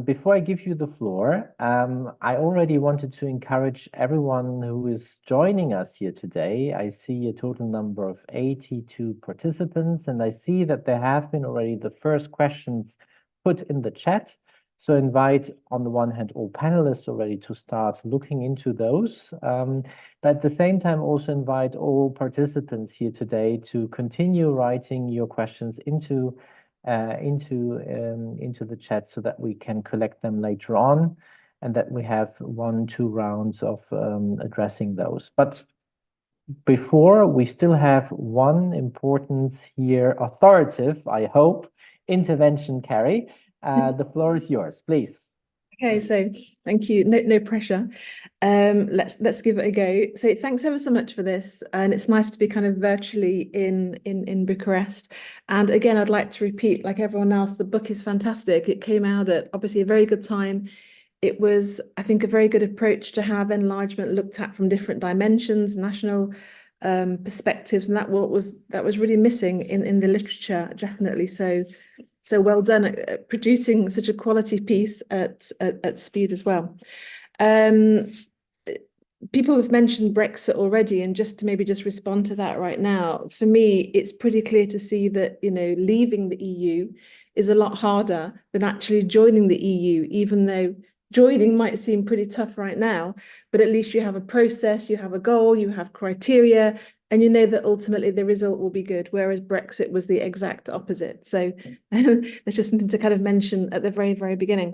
Before I give you the floor, I already wanted to encourage everyone who is joining us here today. I see a total number of 82 participants, and I see that there have been already the first questions put in the chat. So invite, on the one hand, all panelists already to start looking into those. But at the same time, also invite all participants here today to continue writing your questions into the chat so that we can collect them later on and that we have 1-2 rounds of addressing those. But before, we still have one important here, authoritative, I hope, intervention, Carrie. The floor is yours, please. Okay, so thank you. No pressure. Let's give it a go. So thanks ever so much for this, and it's nice to be kind of virtually in Bucharest. And again, I'd like to repeat, like everyone else, the book is fantastic. It came out at obviously a very good time. It was, I think, a very good approach to have enlargement looked at from different dimensions, national perspectives, and that was really missing in the literature, definitely. So well done at producing such a quality piece at speed as well. People have mentioned Brexit already, and just to maybe just respond to that right now, for me, it's pretty clear to see that, you know, leaving the EU is a lot harder than actually joining the EU, even though joining might seem pretty tough right now, but at least you have a process, you have a goal, you have criteria, and you know that ultimately the result will be good, whereas Brexit was the exact opposite. So that's just something to kind of mention at the very, very beginning.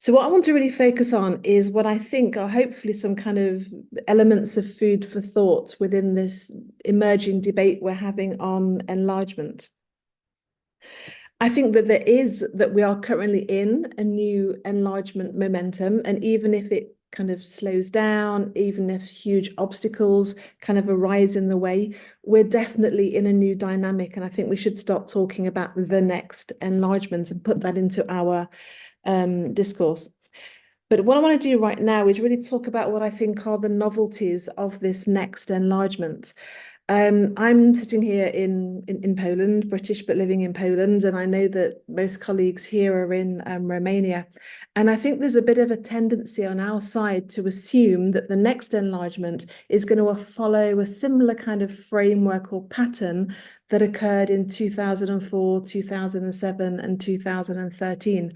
So what I want to really focus on is what I think are hopefully some kind of elements of food for thought within this emerging debate we're having on enlargement. I think that we are currently in a new enlargement momentum, and even if it kind of slows down, even if huge obstacles kind of arise in the way, we're definitely in a new dynamic, and I think we should start talking about the next enlargement and put that into our discourse. But what I want to do right now is really talk about what I think are the novelties of this next enlargement. I'm sitting here in Poland, British, but living in Poland, and I know that most colleagues here are in Romania. And I think there's a bit of a tendency on our side to assume that the next enlargement is going to follow a similar kind of framework or pattern that occurred in 2004, 2007, and 2013.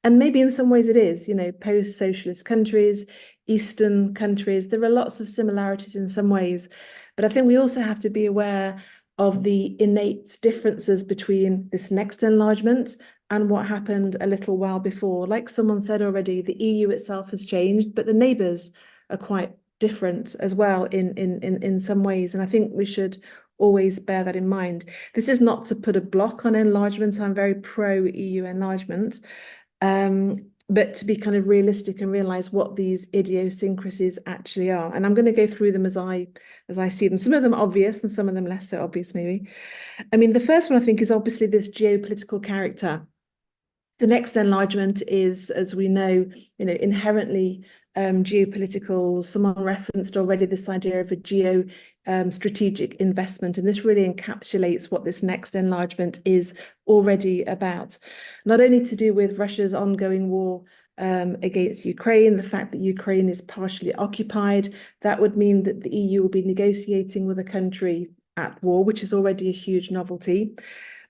And maybe in some ways it is, you know, post-socialist countries, Eastern countries, there are lots of similarities in some ways. But I think we also have to be aware of the innate differences between this next enlargement and what happened a little while before. Like someone said already, the EU itself has changed, but the neighbours are quite different as well in some ways. And I think we should always bear that in mind. This is not to put a block on enlargement. I'm very pro-EU enlargement. But to be kind of realistic and realize what these idiosyncrasies actually are. And I'm going to go through them as I see them. Some of them are obvious and some of them less so obvious, maybe. I mean, the first one I think is obviously this geopolitical character. The next enlargement is, as we know, inherently geopolitical. Someone referenced already this idea of a strategic investment, and this really encapsulates what this next enlargement is already about. Not only to do with Russia's ongoing war against Ukraine, the fact that Ukraine is partially occupied, that would mean that the EU will be negotiating with a country at war, which is already a huge novelty.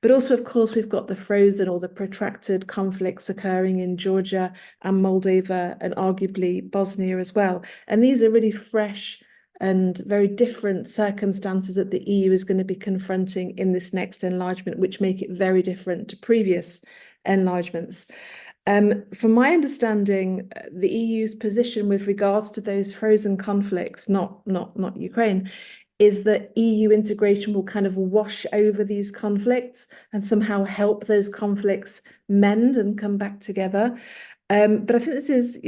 But also, of course, we've got the frozen or the protracted conflicts occurring in Georgia and Moldova and arguably Bosnia as well. And these are really fresh and very different circumstances that the EU is going to be confronting in this next enlargement, which make it very different to previous enlargements. From my understanding, the EU's position with regards to those frozen conflicts, not Ukraine, is that EU integration will kind of wash over these conflicts and somehow help those conflicts mend and come back together. But I think this is,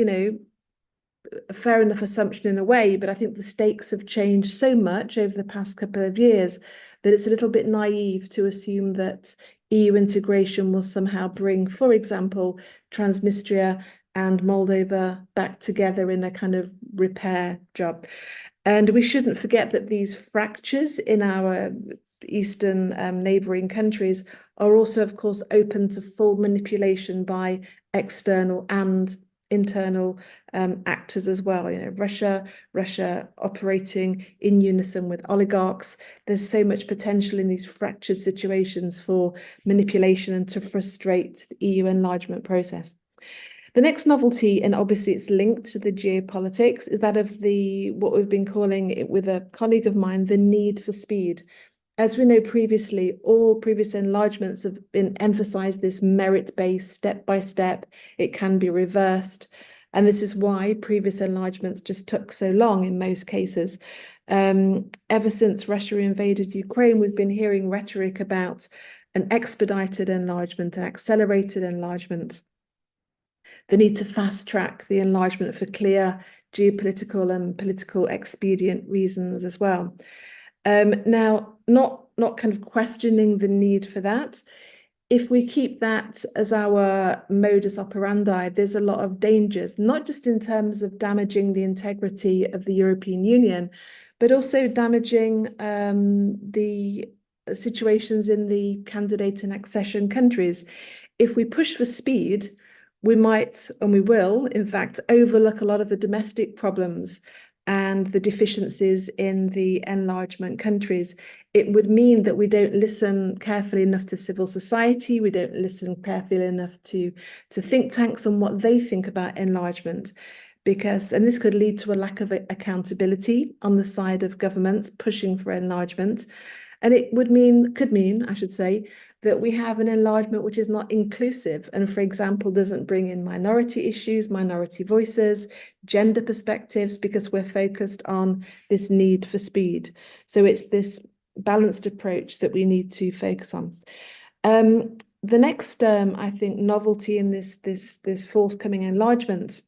a fair enough assumption in a way, but I think the stakes have changed so much over the past couple of years that it's a little bit naive to assume that EU integration will somehow bring, for example, Transnistria and Moldova back together in a kind of repair job. And we shouldn't forget that these fractures in our eastern neighbouring countries are also, of course, open to full manipulation by external and internal actors as well. Russia operating in unison with oligarchs. There's so much potential in these fractured situations for manipulation and to frustrate the EU enlargement process. The next novelty, and obviously it's linked to the geopolitics, is that of what we've been calling it with a colleague of mine, the need for speed. As we know previously, all previous enlargements have been emphasized this merit-based, step-by-step, it can be reversed. And this is why previous enlargements just took so long in most cases. Ever since Russia invaded Ukraine, we've been hearing rhetoric about an expedited enlargement, an accelerated enlargement. The need to fast track the enlargement for clear geopolitical and political expedient reasons as well. Now, not kind of questioning the need for that. If we keep that as our modus operandi, there's a lot of dangers, not just in terms of damaging the integrity of the European Union, but also damaging the situations in the candidate and accession countries. If we push for speed, we might, and we will, in fact, overlook a lot of the domestic problems and the deficiencies in the enlargement countries. It would mean that we don't listen carefully enough to civil society, we don't listen carefully enough to think tanks and what they think about enlargement, and this could lead to a lack of accountability on the side of governments pushing for enlargement. And it could mean, I should say, that we have an enlargement which is not inclusive and, for example, doesn't bring in minority issues, minority voices, gender perspectives, because we're focused on this need for speed. So it's this balanced approach that we need to focus on. The next, I think, novelty in this forthcoming enlargement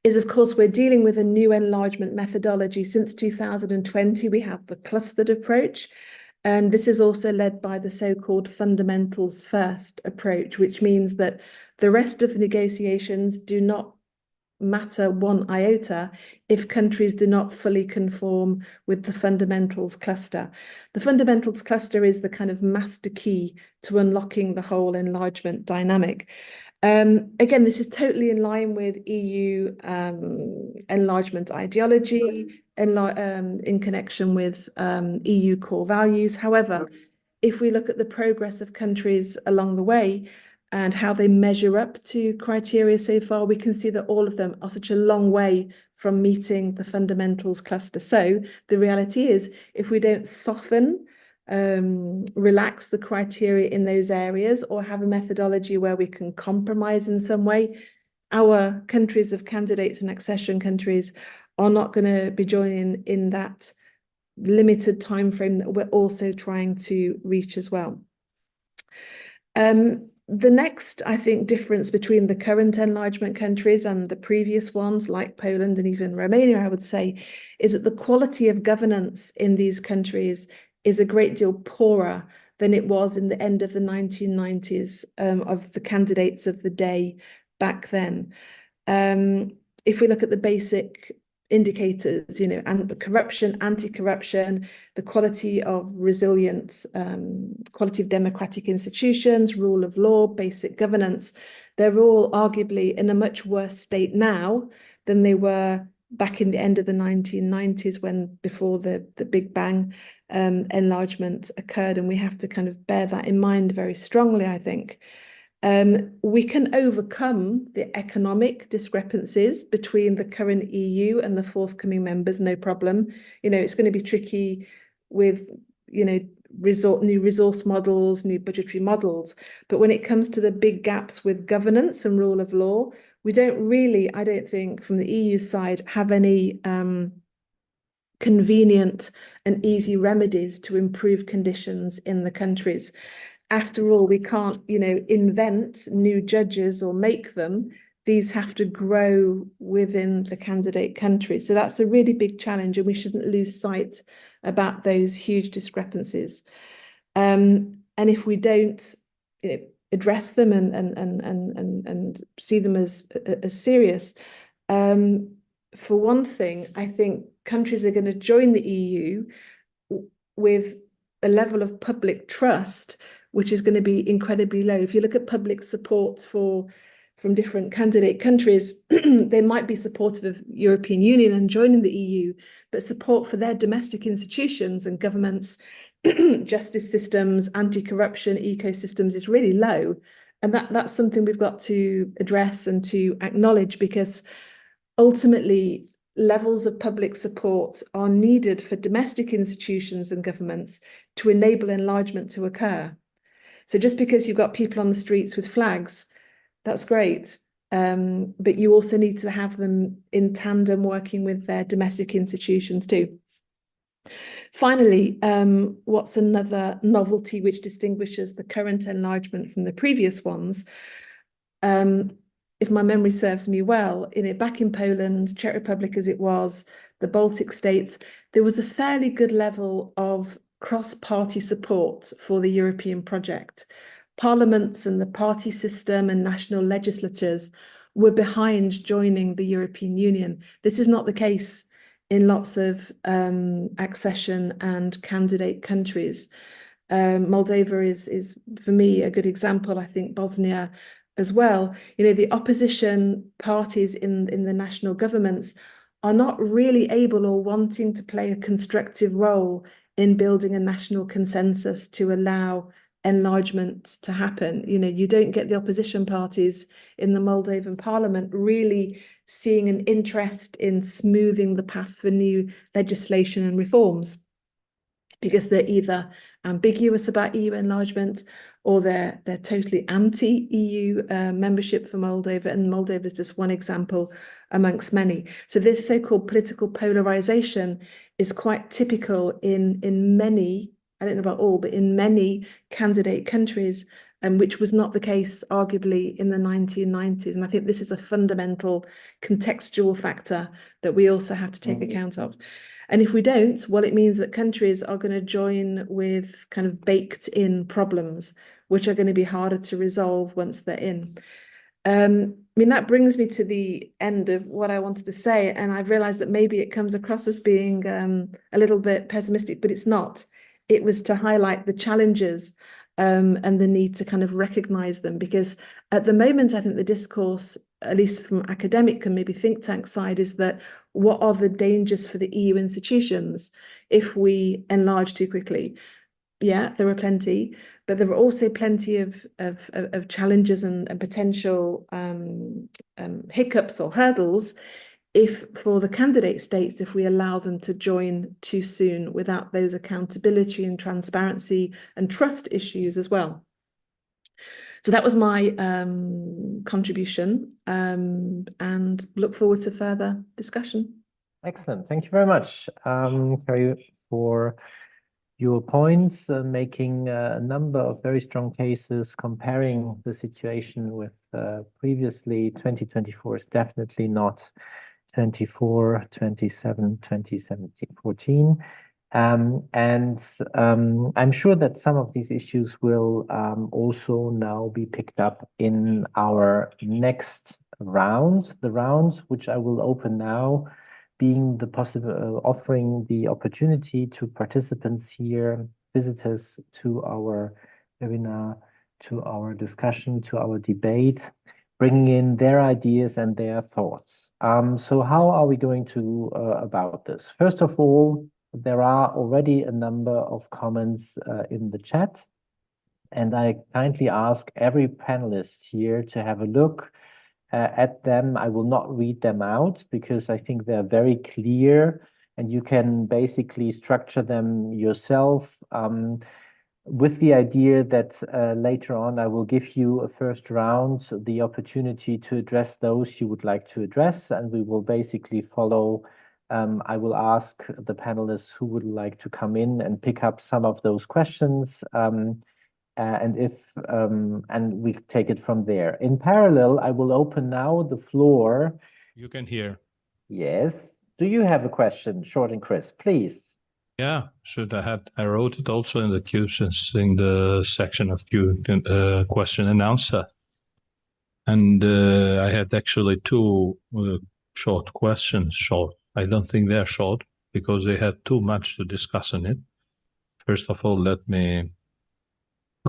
is, of course, we're dealing with a new enlargement methodology. Since 2020, we have the clustered approach. And this is also led by the so-called fundamentals first approach, which means that the rest of the negotiations do not matter one iota if countries do not fully conform with the fundamentals cluster. The fundamentals cluster is the kind of master key to unlocking the whole enlargement dynamic. Again, this is totally in line with EU enlargement ideology in connection with EU core values. However, if we look at the progress of countries along the way and how they measure up to criteria so far, we can see that all of them are such a long way from meeting the fundamentals cluster. So the reality is, if we don't soften, relax the criteria in those areas, or have a methodology where we can compromise in some way, our countries of candidates and accession countries are not going to be joining in that limited time frame that we're also trying to reach as well. The next, I think, difference between the current enlargement countries and the previous ones, like Poland and even Romania, I would say, is that the quality of governance in these countries is a great deal poorer than it was in the end of the 1990s of the candidates of the day back then. If we look at the basic indicators, you know, and corruption, anti-corruption, the quality of resilience, quality of democratic institutions, rule of law, basic governance, they're all arguably in a much worse state now than they were back in the end of the 1990s, when before the Big Bang enlargement occurred. And we have to kind of bear that in mind very strongly, I think. We can overcome the economic discrepancies between the current EU and the forthcoming members, no problem. You know, it's going to be tricky with, you know, new resource models, new budgetary models. But when it comes to the big gaps with governance and rule of law, we don't really, I don't think, from the EU side, have any convenient and easy remedies to improve conditions in the countries. After all, we can't, you know, invent new judges or make them. These have to grow within the candidate country. So that's a really big challenge, and we shouldn't lose sight about those huge discrepancies. And if we don't, you know, address them and see them as serious, for one thing, I think countries are going to join the EU with a level of public trust which is going to be incredibly low. If you look at public support from different candidate countries, they might be supportive of European Union and joining the EU, but support for their domestic institutions and governments, justice systems, anti-corruption ecosystems is really low. And that's something we've got to address and to acknowledge, because ultimately levels of public support are needed for domestic institutions and governments to enable enlargement to occur. So just because you've got people on the streets with flags, that's great. But you also need to have them in tandem working with their domestic institutions too. Finally, what's another novelty which distinguishes the current enlargement from the previous ones? If my memory serves me well, back in Poland, Czech Republic as it was, the Baltic states, there was a fairly good level of cross-party support for the European project. Parliaments and the party system and national legislatures were behind joining the European Union. This is not the case in lots of accession and candidate countries. Moldova is, for me, a good example. I think Bosnia as well. You know, the opposition parties in the national governments are not really able or wanting to play a constructive role in building a national consensus to allow enlargement to happen. You know, you don't get the opposition parties in the Moldovan parliament really seeing an interest in smoothing the path for new legislation and reforms, because they're either ambiguous about EU enlargement or they're totally anti-EU membership for Moldova, and Moldova is just one example amongst many. So this so-called political polarization is quite typical in many, I don't know about all, but in many candidate countries, which was not the case arguably in the 1990s. And I think this is a fundamental contextual factor that we also have to take account of. And if we don't, well, it means that countries are going to join with kind of baked in problems, which are going to be harder to resolve once they're in. I mean, that brings me to the end of what I wanted to say, and I've realized that maybe it comes across as being a little bit pessimistic, but it's not. It was to highlight the challenges and the need to kind of recognize them, because at the moment, I think the discourse, at least from academic and maybe think tank side, is that what are the dangers for the EU institutions if we enlarge too quickly? Yeah, there are plenty, but there are also plenty of challenges and potential hiccups or hurdles if for the candidate states, if we allow them to join too soon without those accountability and transparency and trust issues as well. So that was my contribution, and look forward to further discussion. Excellent. Thank you very much, Carrie, for your points, making a number of very strong cases, comparing the situation with previously. 2024 is definitely not 24, 27, 2017, 14. I'm sure that some of these issues will also now be picked up in our next round, the round which I will open now, being the possible offering the opportunity to participants here, visitors to our webinar, to our discussion, to our debate, bringing in their ideas and their thoughts. So how are we going to about this? First of all, there are already a number of comments in the chat, and I kindly ask every panelist here to have a look at them. I will not read them out because I think they're very clear and you can basically structure them yourself with the idea that later on I will give you a first round, the opportunity to address those you would like to address, and we will basically follow. I will ask the panelists who would like to come in and pick up some of those questions. And we take it from there. In parallel, I will open now the floor. You can hear. Yes. Do you have a question, short and crisp, please? Yeah, I wrote it also in the queue, since in the section of Q question and answer. And I had actually two short questions. Short. I don't think they're short because they had too much to discuss on it. First of all, let me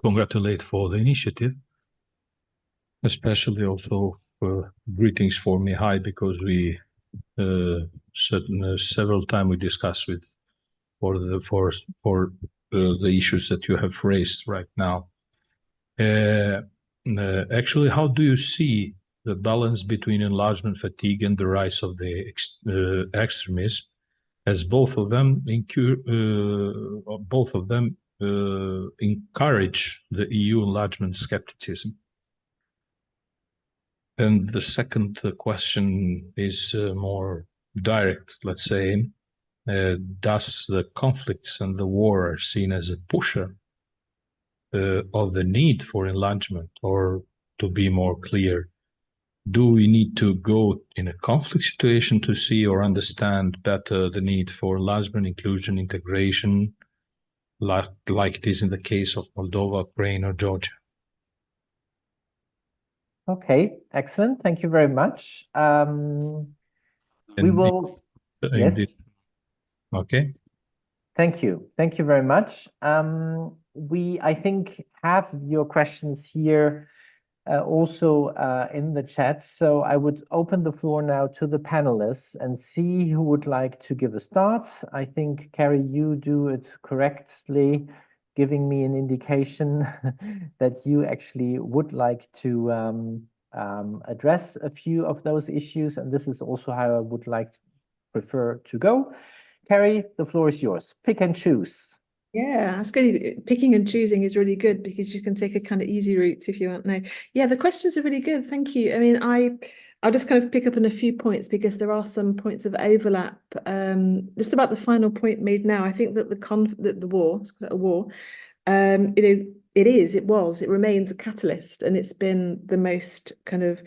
congratulate for the initiative, especially also for greetings for Mihai, because we several times we discussed with for the issues that you have raised right now. Actually, how do you see the balance between enlargement fatigue and the rise of the extremism, as both of them encourage the EU enlargement skepticism? And the second question is more direct, let's say. Does the conflicts and the war are seen as a pusher of the need for enlargement? Or to be more clear, do we need to go in a conflict situation to see or understand better the need for enlargement, inclusion, integration, like it is in the case of Moldova, Ukraine, or Georgia? Okay, excellent. Thank you very much. We will. Yes. Okay. Thank you. Thank you very much. I think, have your questions here also in the chat. So I would open the floor now to the panelists and see who would like to give a start. I think, Carrie, you do it correctly, giving me an indication that you actually would like to address a few of those issues. And this is also how I would prefer to go. Carrie, the floor is yours. Pick and choose. Yeah, that's good. Picking and choosing is really good because you can take a kind of easy route if you want to know. Yeah, the questions are really good. Thank you. I mean, I'll just kind of pick up on a few points because there are some points of overlap. Just about the final point made now, I think that the war, it's a war, it remains a catalyst, and it's been the most kind of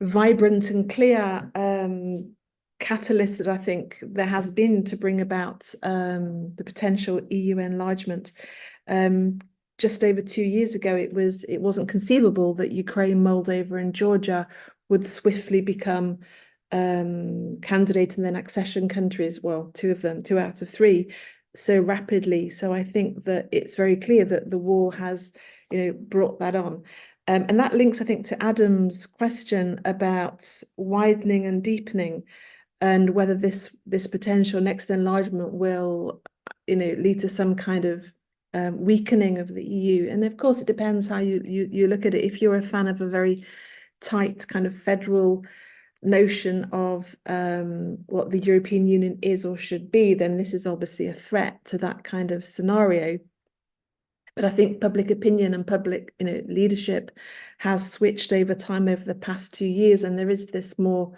vibrant and clear catalyst that I think there has been to bring about the potential EU enlargement. just over 2 years ago, it wasn't conceivable that Ukraine, Moldova, and Georgia would swiftly become candidate and then accession countries. Well, 2 of them, 2 out of 3, so rapidly. So I think that it's very clear that the war has, brought that on. And that links, I think, to Adam's question about widening and deepening, and whether this potential next enlargement will, lead to some kind of weakening of the EU. And of course, it depends how you look at it. If you're a fan of a very tight kind of federal notion of what the European Union is or should be, then this is obviously a threat to that kind of scenario. But I think public opinion and public, leadership has switched over time over the past 2 years, and there is this more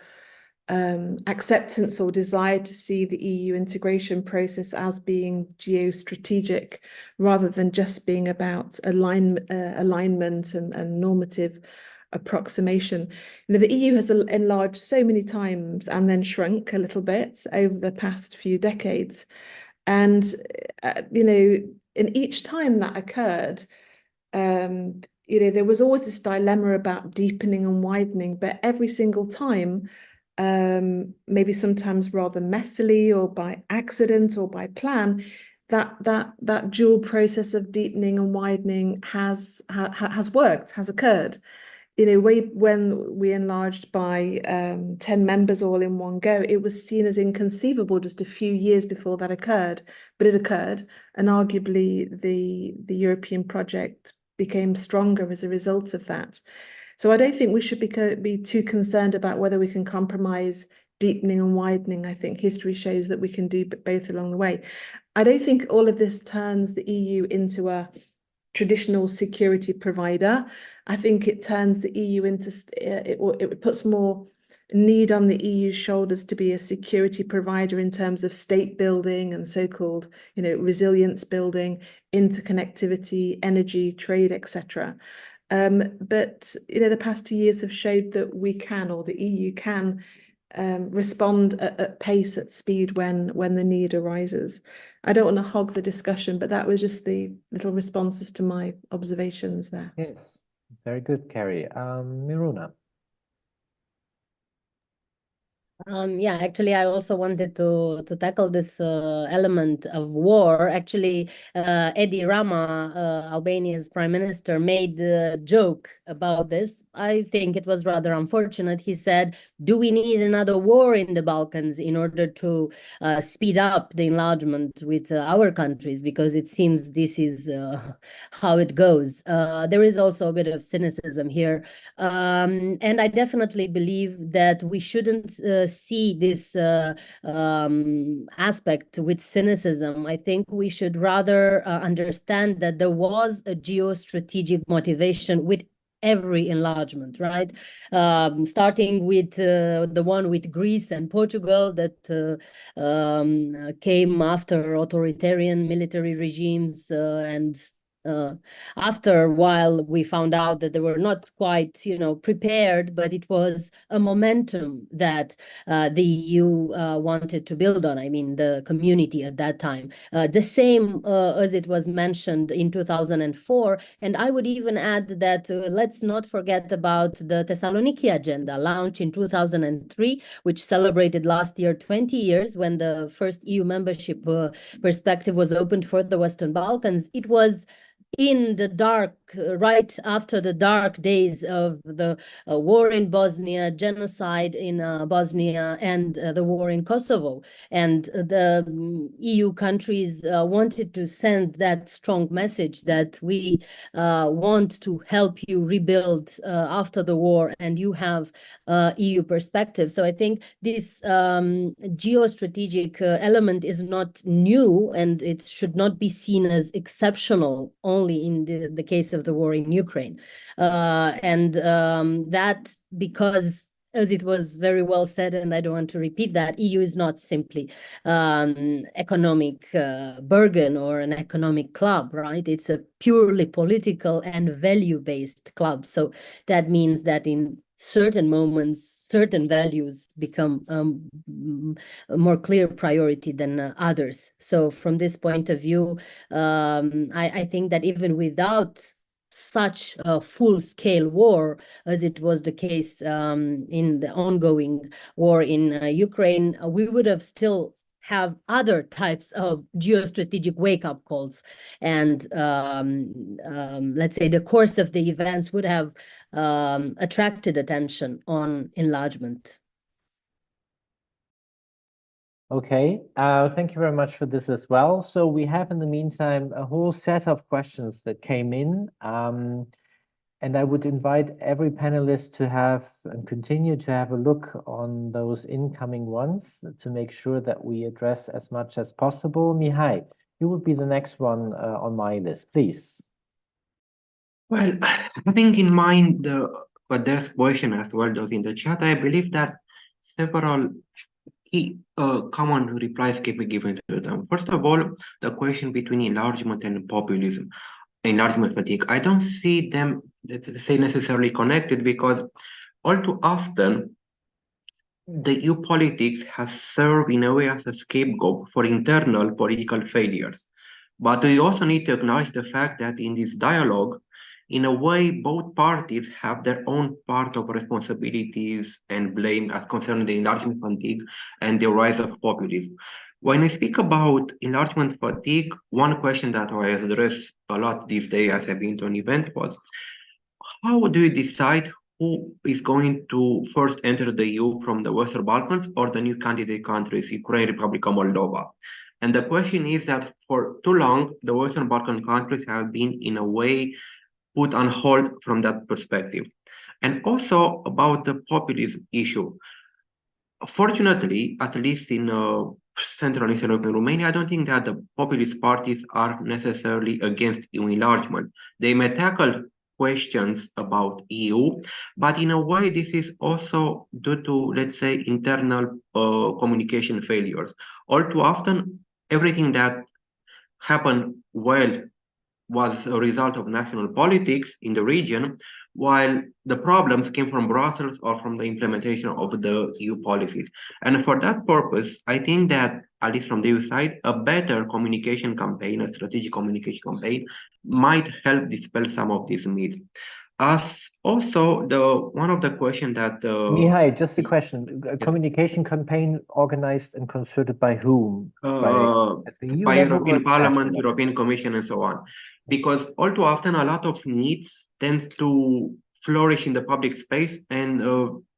acceptance or desire to see the EU integration process as being geostrategic rather than just being about alignment and normative approximation. The EU has enlarged so many times and then shrunk a little bit over the past few decades. And, in each time that occurred, there was always this dilemma about deepening and widening, but every single time, maybe sometimes rather messily or by accident or by plan, that dual process of deepening and widening has worked, has occurred. When we enlarged by 10 members all in one go, it was seen as inconceivable just a few years before that occurred, but it occurred, and arguably the European project became stronger as a result of that. So I don't think we should be too concerned about whether we can compromise deepening and widening. I think history shows that we can do both along the way. I don't think all of this turns the EU into a traditional security provider. I think it turns the EU into, it puts more need on the EU's shoulders to be a security provider in terms of state building and so-called, resilience building, interconnectivity, energy, trade, etc. But the past 2 years have showed that we can, or the EU can, respond at pace, at speed when the need arises. I don't want to hog the discussion, but that was just the little responses to my observations there. Yes, very good, Carrie. Miruna. Yeah, actually, I also wanted to tackle this element of war. Actually, Edi Rama, Albania's prime minister, made a joke about this. I think it was rather unfortunate. He said, do we need another war in the Balkans in order to speed up the enlargement with our countries? Because it seems this is how it goes. There is also a bit of cynicism here. And I definitely believe that we shouldn't see this aspect with cynicism. I think we should rather understand that there was a geostrategic motivation with every enlargement, right? Starting with the one with Greece and Portugal that came after authoritarian military regimes, and after a while we found out that they were not quite prepared, but it was a momentum that the EU wanted to build on. I mean, the community at that time, the same as it was mentioned in 2004. And I would even add that let's not forget about the Thessaloniki Agenda, launched in 2003, which celebrated last year 20 years when the first EU membership perspective was opened for the Western Balkans. It was in the dark, right after the dark days of the war in Bosnia, genocide in Bosnia, and the war in Kosovo. And the EU countries wanted to send that strong message that we want to help you rebuild after the war, and you have EU perspective. So I think this geostrategic element is not new, and it should not be seen as exceptional only in the case of the war in Ukraine. That because, as it was very well said, and I don't want to repeat that, EU is not simply economic bargain or an economic club, right? It's a purely political and value-based club. So that means that in certain moments, certain values become a more clear priority than others. So from this point of view, I think that even without such a full-scale war as it was the case in the ongoing war in Ukraine, we would have still have other types of geostrategic wake-up calls, and let's say the course of the events would have attracted attention on enlargement. Okay, thank you very much for this as well. So we have in the meantime a whole set of questions that came in, and I would invite every panelist to have and continue to have a look on those incoming ones to make sure that we address as much as possible. Mihai, you would be the next one on my list, please. Well, having in mind what there's question as well those in the chat, I believe that several key common replies can be given to them. First of all, the question between enlargement and populism, enlargement fatigue. I don't see them, let's say, necessarily connected, because all too often the EU politics has served in a way as a scapegoat for internal political failures. But we also need to acknowledge the fact that in this dialogue, in a way, both parties have their own part of responsibilities and blame as concerning the enlargement fatigue and the rise of populism. When we speak about enlargement fatigue, one question that I address a lot these days as I've been to an event was, how do you decide who is going to first enter the EU from the Western Balkans or the new candidate countries, Ukraine, Republic of Moldova? And the question is that for too long, the Western Balkan countries have been in a way put on hold from that perspective. And also about the populism issue. Fortunately, at least in Central and Eastern Europe and Romania, I don't think that the populist parties are necessarily against EU enlargement. They may tackle questions about EU, but in a way, this is also due to, let's say, internal communication failures. All too often, everything that happened well was a result of national politics in the region, while the problems came from Brussels or from the implementation of the EU policies. And for that purpose, I think that, at least from the EU side, a better communication campaign, a strategic communication campaign, might help dispel some of these myths. As also one of the questions that Mihai, just a question: a communication campaign organized and concerted by whom? At the EU by level European or Parliament, national European Commission, and so on. Because all too often a lot of needs tend to flourish in the public space, and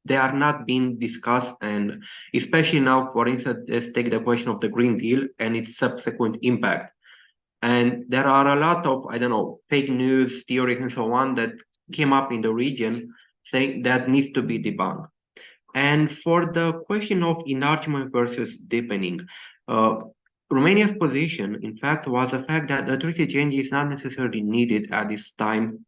they are not being discussed. And especially now, for instance, let's take the question of the Green Deal and its subsequent impact. And there are a lot of, I don't know, fake news theories and so on that came up in the region saying that needs to be debunked. And for the question of enlargement versus deepening, Romania's position, in fact, was the fact that the treaty change is not necessarily needed at this time,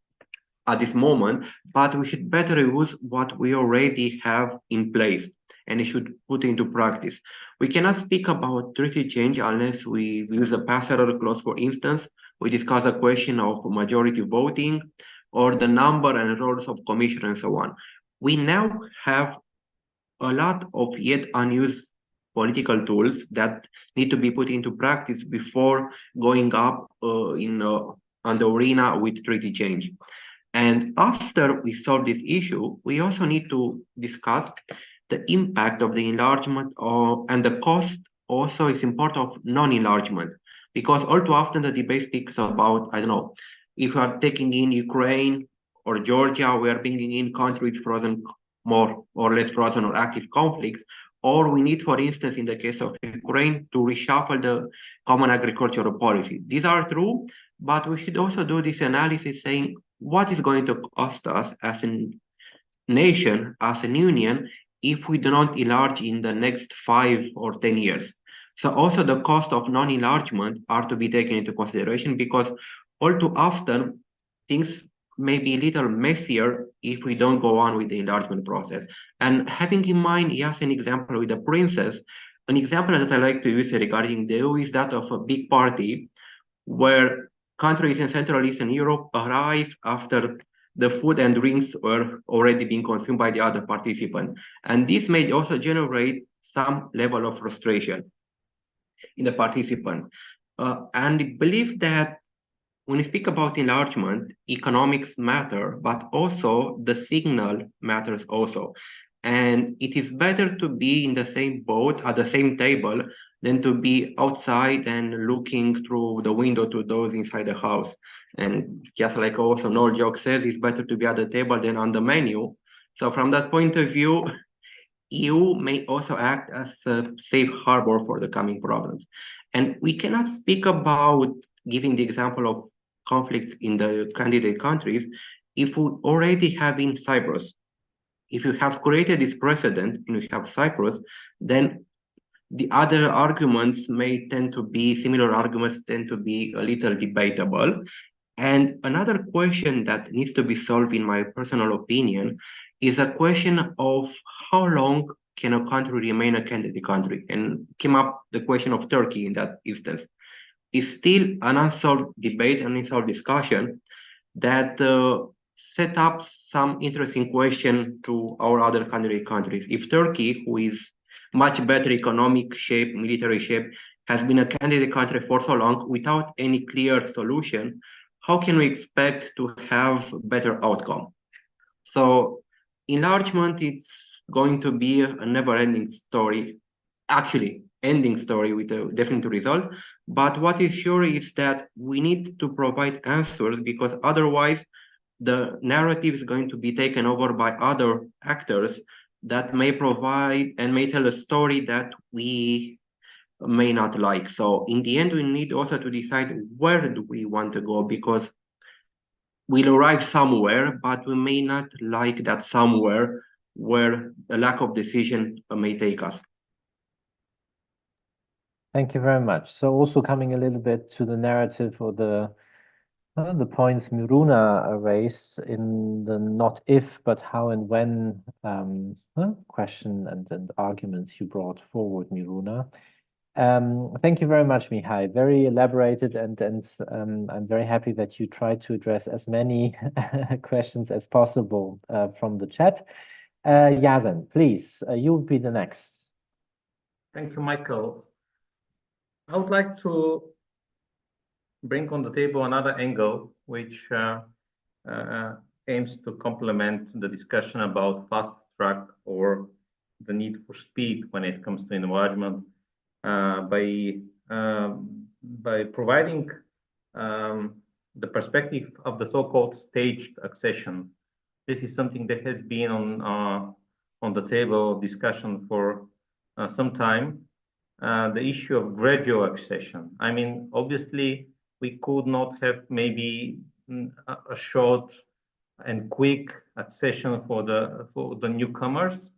at this moment, but we should better use what we already have in place, and it should put into practice. We cannot speak about treaty change unless we use a passerelle clause, for instance. We discuss the question of majority voting or the number and roles of commission and so on. We now have a lot of yet unused political tools that need to be put into practice before going up on the arena with treaty change. And after we solve this issue, we also need to discuss the impact of the enlargement and the cost also is important of non-enlargement, because all too often the debate speaks about, I don't know, if we are taking in Ukraine or Georgia, we are bringing in countries frozen, more or less frozen or active conflicts, or we need, for instance, in the case of Ukraine, to reshuffle the common agricultural policy. These are true, but we should also do this analysis saying what is going to cost us as a nation, as an union, if we do not enlarge in the next 5 or 10 years. So also the cost of non-enlargement are to be taken into consideration, because all too often things may be a little messier if we don't go on with the enlargement process. And having in mind, yes, an example with the princess, an example that I like to use regarding the EU is that of a big party where countries in Central Eastern Europe arrive after the food and drinks were already being consumed by the other participant. And this may also generate some level of frustration in the participant. And I believe that when we speak about enlargement, economics matter, but also the signal matters also. And it is better to be in the same boat at the same table than to be outside and looking through the window to those inside the house. And just like also an old joke says, it's better to be at the table than on the menu. So from that point of view, EU may also act as a safe harbor for the coming problems. And we cannot speak about giving the example of conflicts in the candidate countries if we already have in Cyprus. If you have created this precedent and you have Cyprus, then the other arguments may tend to be, similar arguments tend to be a little debatable. And another question that needs to be solved, in my personal opinion, is a question of how long can a country remain a candidate country? And came up the question of Turkey in that instance. It's still an unsolved debate, an unsolved discussion that set up some interesting question to our other candidate countries. If Turkey, who is much better economic shape, military shape, has been a candidate country for so long without any clear solution, how can we expect to have better outcome? So enlargement, it's going to be a never-ending story, actually ending story with a definite result. But what is sure is that we need to provide answers, because otherwise the narrative is going to be taken over by other actors that may provide and may tell a story that we may not like. So in the end, we need also to decide where do we want to go, because we'll arrive somewhere, but we may not like that somewhere where a lack of decision may take us. Thank you very much. So also coming a little bit to the narrative or the points Miruna raised in the not if, but how and when question and arguments you brought forward, Miruna. Thank you very much, Mihai. Very elaborated, and I'm very happy that you tried to address as many questions as possible from the chat. Yasin, please, you'll be the next. Thank you, Michael. I would like to bring on the table another angle, which aims to complement the discussion about fast track or the need for speed when it comes to enlargement, by providing the perspective of the so-called staged accession. This is something that has been on the table of discussion for some time. The issue of gradual accession. I mean, obviously, we could not have maybe a short and quick accession for the newcomers,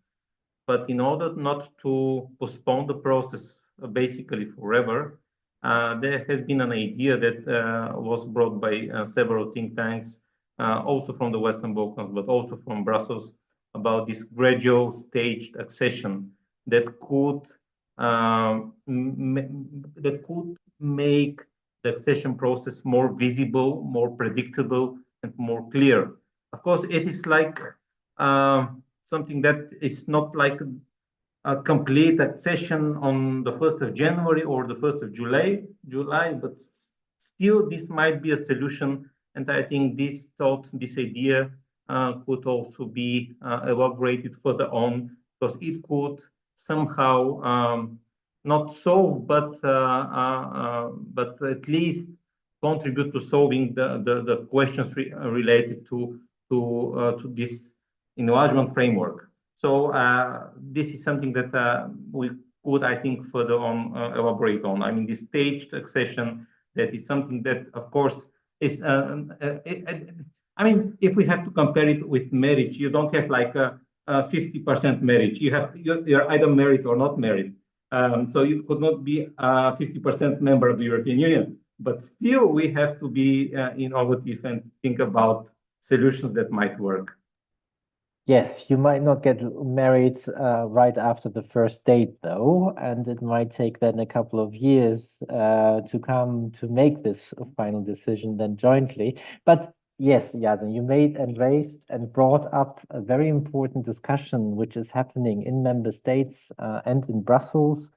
but in order not to postpone the process basically forever, there has been an idea that was brought by several think tanks, also from the Western Balkans, but also from Brussels, about this gradual staged accession that could make the accession process more visible, more predictable, and more clear. Of course, it is like something that is not like a complete accession on the 1st of January or the 1st of July, but still this might be a solution. And I think this thought, this idea could also be elaborated further on, because it could somehow not solve, but at least contribute to solving the questions related to this enlargement framework. So this is something that we could, I think, further on elaborate on. I mean, this staged accession, that is something that, of course, is. I mean, if we have to compare it with marriage, you don't have like a 50% marriage. You're either married or not married. So you could not be a 50% member of the European Union. But still, we have to be innovative and think about solutions that might work. Yes, you might not get married right after the first date, though, and it might take then a couple of years to come to make this final decision then jointly. But Yes, Yasin, you made and raised and brought up a very important discussion which is happening in member states and in Brussels,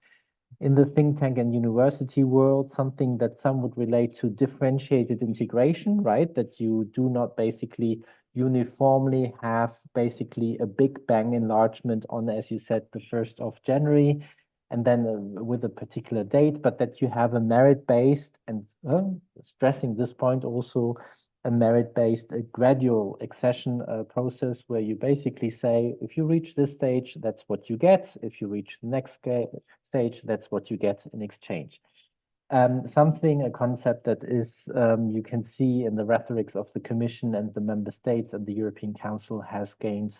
in the think tank and university world, something that some would relate to differentiated integration, right? That you do not basically uniformly have basically a big bang enlargement on, as you said, the 1st of January, and then with a particular date, but that you have a merit-based, and stressing this point also, a merit-based, a gradual accession process where you basically say, if you reach this stage, that's what you get. If you reach the next stage, that's what you get in exchange. A concept that is, you can see in the rhetorics of the Commission and the member states and the European Council has gained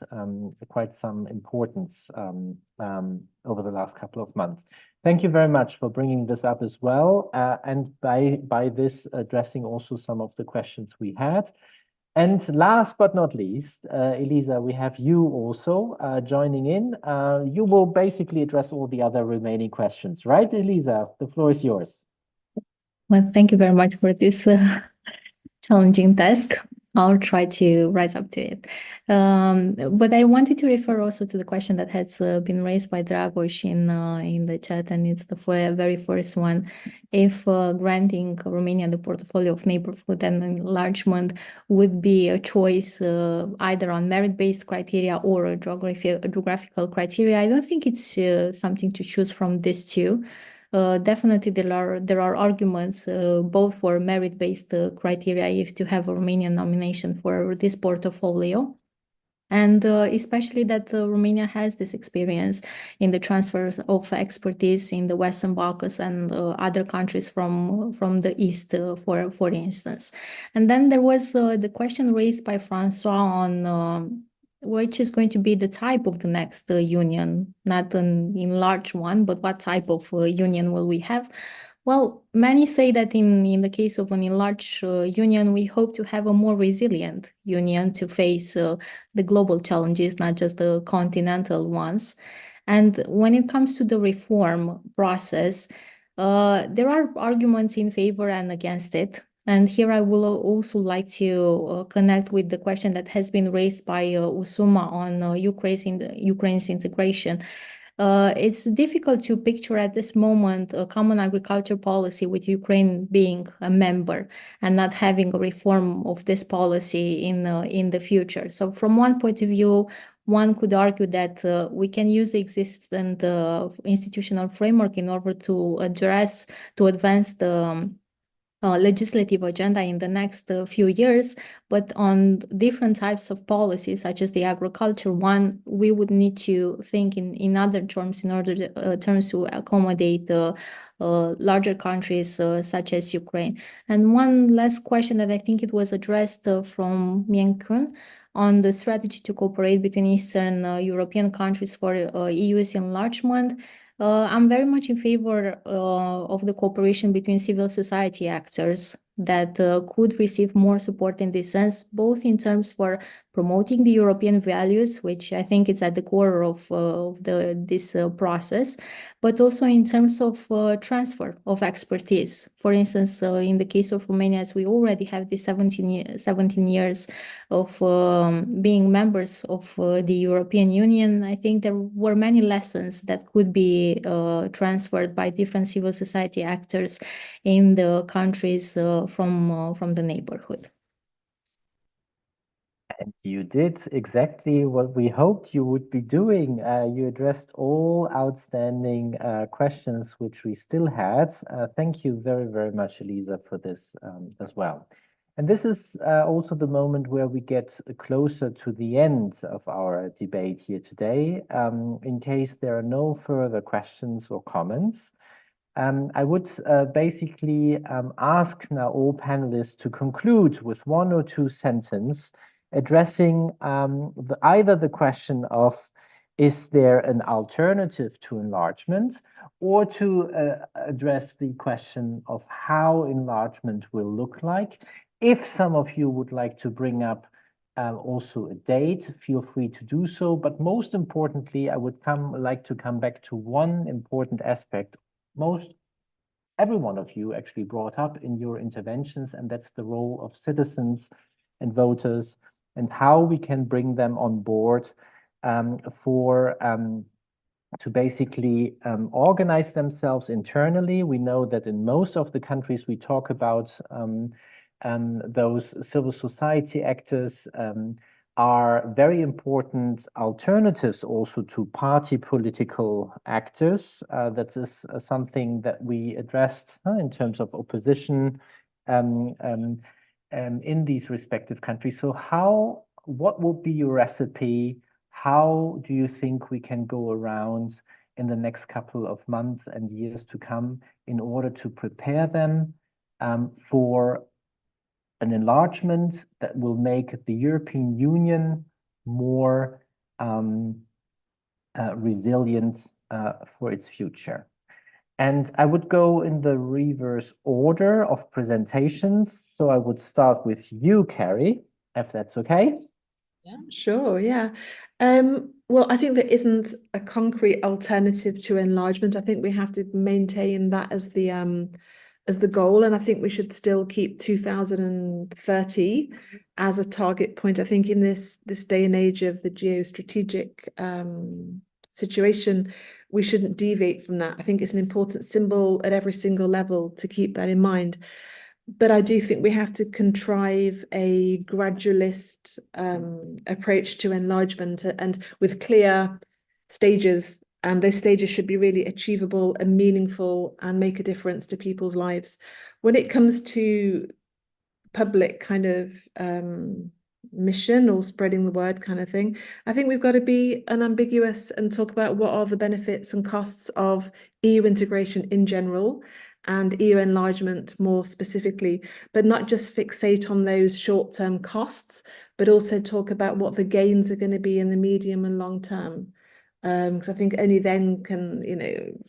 quite some importance over the last couple of months. Thank you very much for bringing this up as well, and by this addressing also some of the questions we had. And last but not least, Elisa, we have you also joining in. You will basically address all the other remaining questions, right, Elisa? The floor is yours. Well, thank you very much for this challenging task. I'll try to rise up to it. But I wanted to refer also to the question that has been raised by Dragos in the chat, and it's the very first one. If granting Romania the portfolio of neighborhood and enlargement would be a choice either on merit-based criteria or a geographical criteria, I don't think it's something to choose from these two. Definitely there are arguments both for merit-based criteria if to have a Romanian nomination for this portfolio, and especially that Romania has this experience in the transfer of expertise in the Western Balkans and other countries from the East, for instance. And then there was the question raised by Francois on which is going to be the type of the next union, not an enlarged one, but what type of union will we have? Well, many say that in the case of an enlarged union, we hope to have a more resilient union to face the global challenges, not just the continental ones. And when it comes to the reform process, there are arguments in favor and against it. And here I will also like to connect with the question that has been raised by Usuma on Ukraine's integration. It's difficult to picture at this moment a common agriculture policy with Ukraine being a member and not having a reform of this policy in the future. So from one point of view, one could argue that we can use the existing institutional framework in order to advance the legislative agenda in the next few years, but on different types of policies, such as the agriculture one, we would need to think in other terms in order to accommodate larger countries such as Ukraine. And one last question that I think it was addressed from Mien Kun on the strategy to cooperate between Eastern European countries for EU's enlargement. I'm very much in favor of the cooperation between civil society actors that could receive more support in this sense, both in terms for promoting the European values, which I think is at the core of this process, but also in terms of transfer of expertise. For instance, in the case of Romania, as we already have the 17 years of being members of the European Union, I think there were many lessons that could be transferred by different civil society actors in the countries from the neighborhood. And you did exactly what we hoped you would be doing. You addressed all outstanding questions which we still had. Thank you very, very much, Elisa, for this as well. And this is also the moment where we get closer to the end of our debate here today. In case there are no further questions or comments, I would basically ask now all panelists to conclude with one or two sentences addressing either the question of, is there an alternative to enlargement, or to address the question of how enlargement will look like. If some of you would like to bring up also a date, feel free to do so. But most importantly, I would like to come back to one important aspect every one of you actually brought up in your interventions, and that's the role of citizens and voters, and how we can bring them on board to basically organize themselves internally. We know that in most of the countries we talk about, those civil society actors are very important alternatives also to party political actors. That is something that we addressed in terms of opposition in these respective countries. So what would be your recipe? How do you think we can go around in the next couple of months and years to come in order to prepare them for an enlargement that will make the European Union more resilient for its future? And I would go in the reverse order of presentations. So I would start with you, Carrie, if that's okay. Yeah, sure. Yeah. Well, I think there isn't a concrete alternative to enlargement. I think we have to maintain that as the goal, and I think we should still keep 2030 as a target point. I think in this day and age of the geostrategic situation, we shouldn't deviate from that. I think it's an important symbol at every single level to keep that in mind. But I do think we have to contrive a gradualist approach to enlargement, and with clear stages, and those stages should be really achievable and meaningful and make a difference to people's lives. When it comes to public kind of mission or spreading the word kind of thing, I think we've got to be unambiguous and talk about what are the benefits and costs of EU integration in general and EU enlargement more specifically, but not just fixate on those short-term costs, but also talk about what the gains are going to be in the medium and long term. Because I think only then can,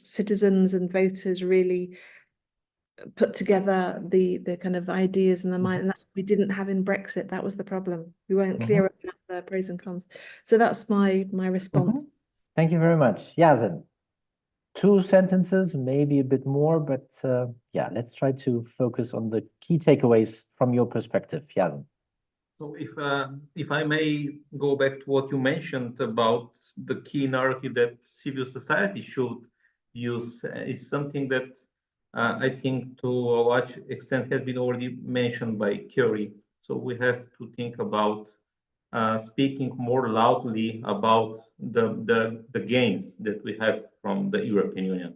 citizens and voters really put together the kind of ideas in their mind. And that's what we didn't have in Brexit. That was the problem. We weren't clear about the pros and cons. So that's my response. Thank you very much. Yasin. 2 sentences, maybe a bit more, but yeah, let's try to focus on the key takeaways from your perspective, Yasin. So if I may go back to what you mentioned about the key narrative that civil society should use, is something that I think to a large extent has been already mentioned by Kerry. So we have to think about speaking more loudly about the gains that we have from the European Union.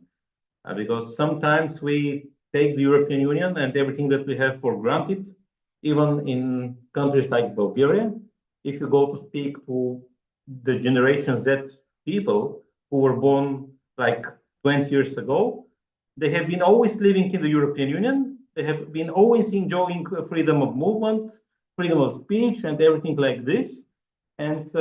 Because sometimes we take the European Union and everything that we have for granted, even in countries like Bulgaria. If you go to speak to the Generation Z people who were born like 20 years ago, they have been always living in the European Union. They have been always enjoying freedom of movement, freedom of speech, and everything like this. And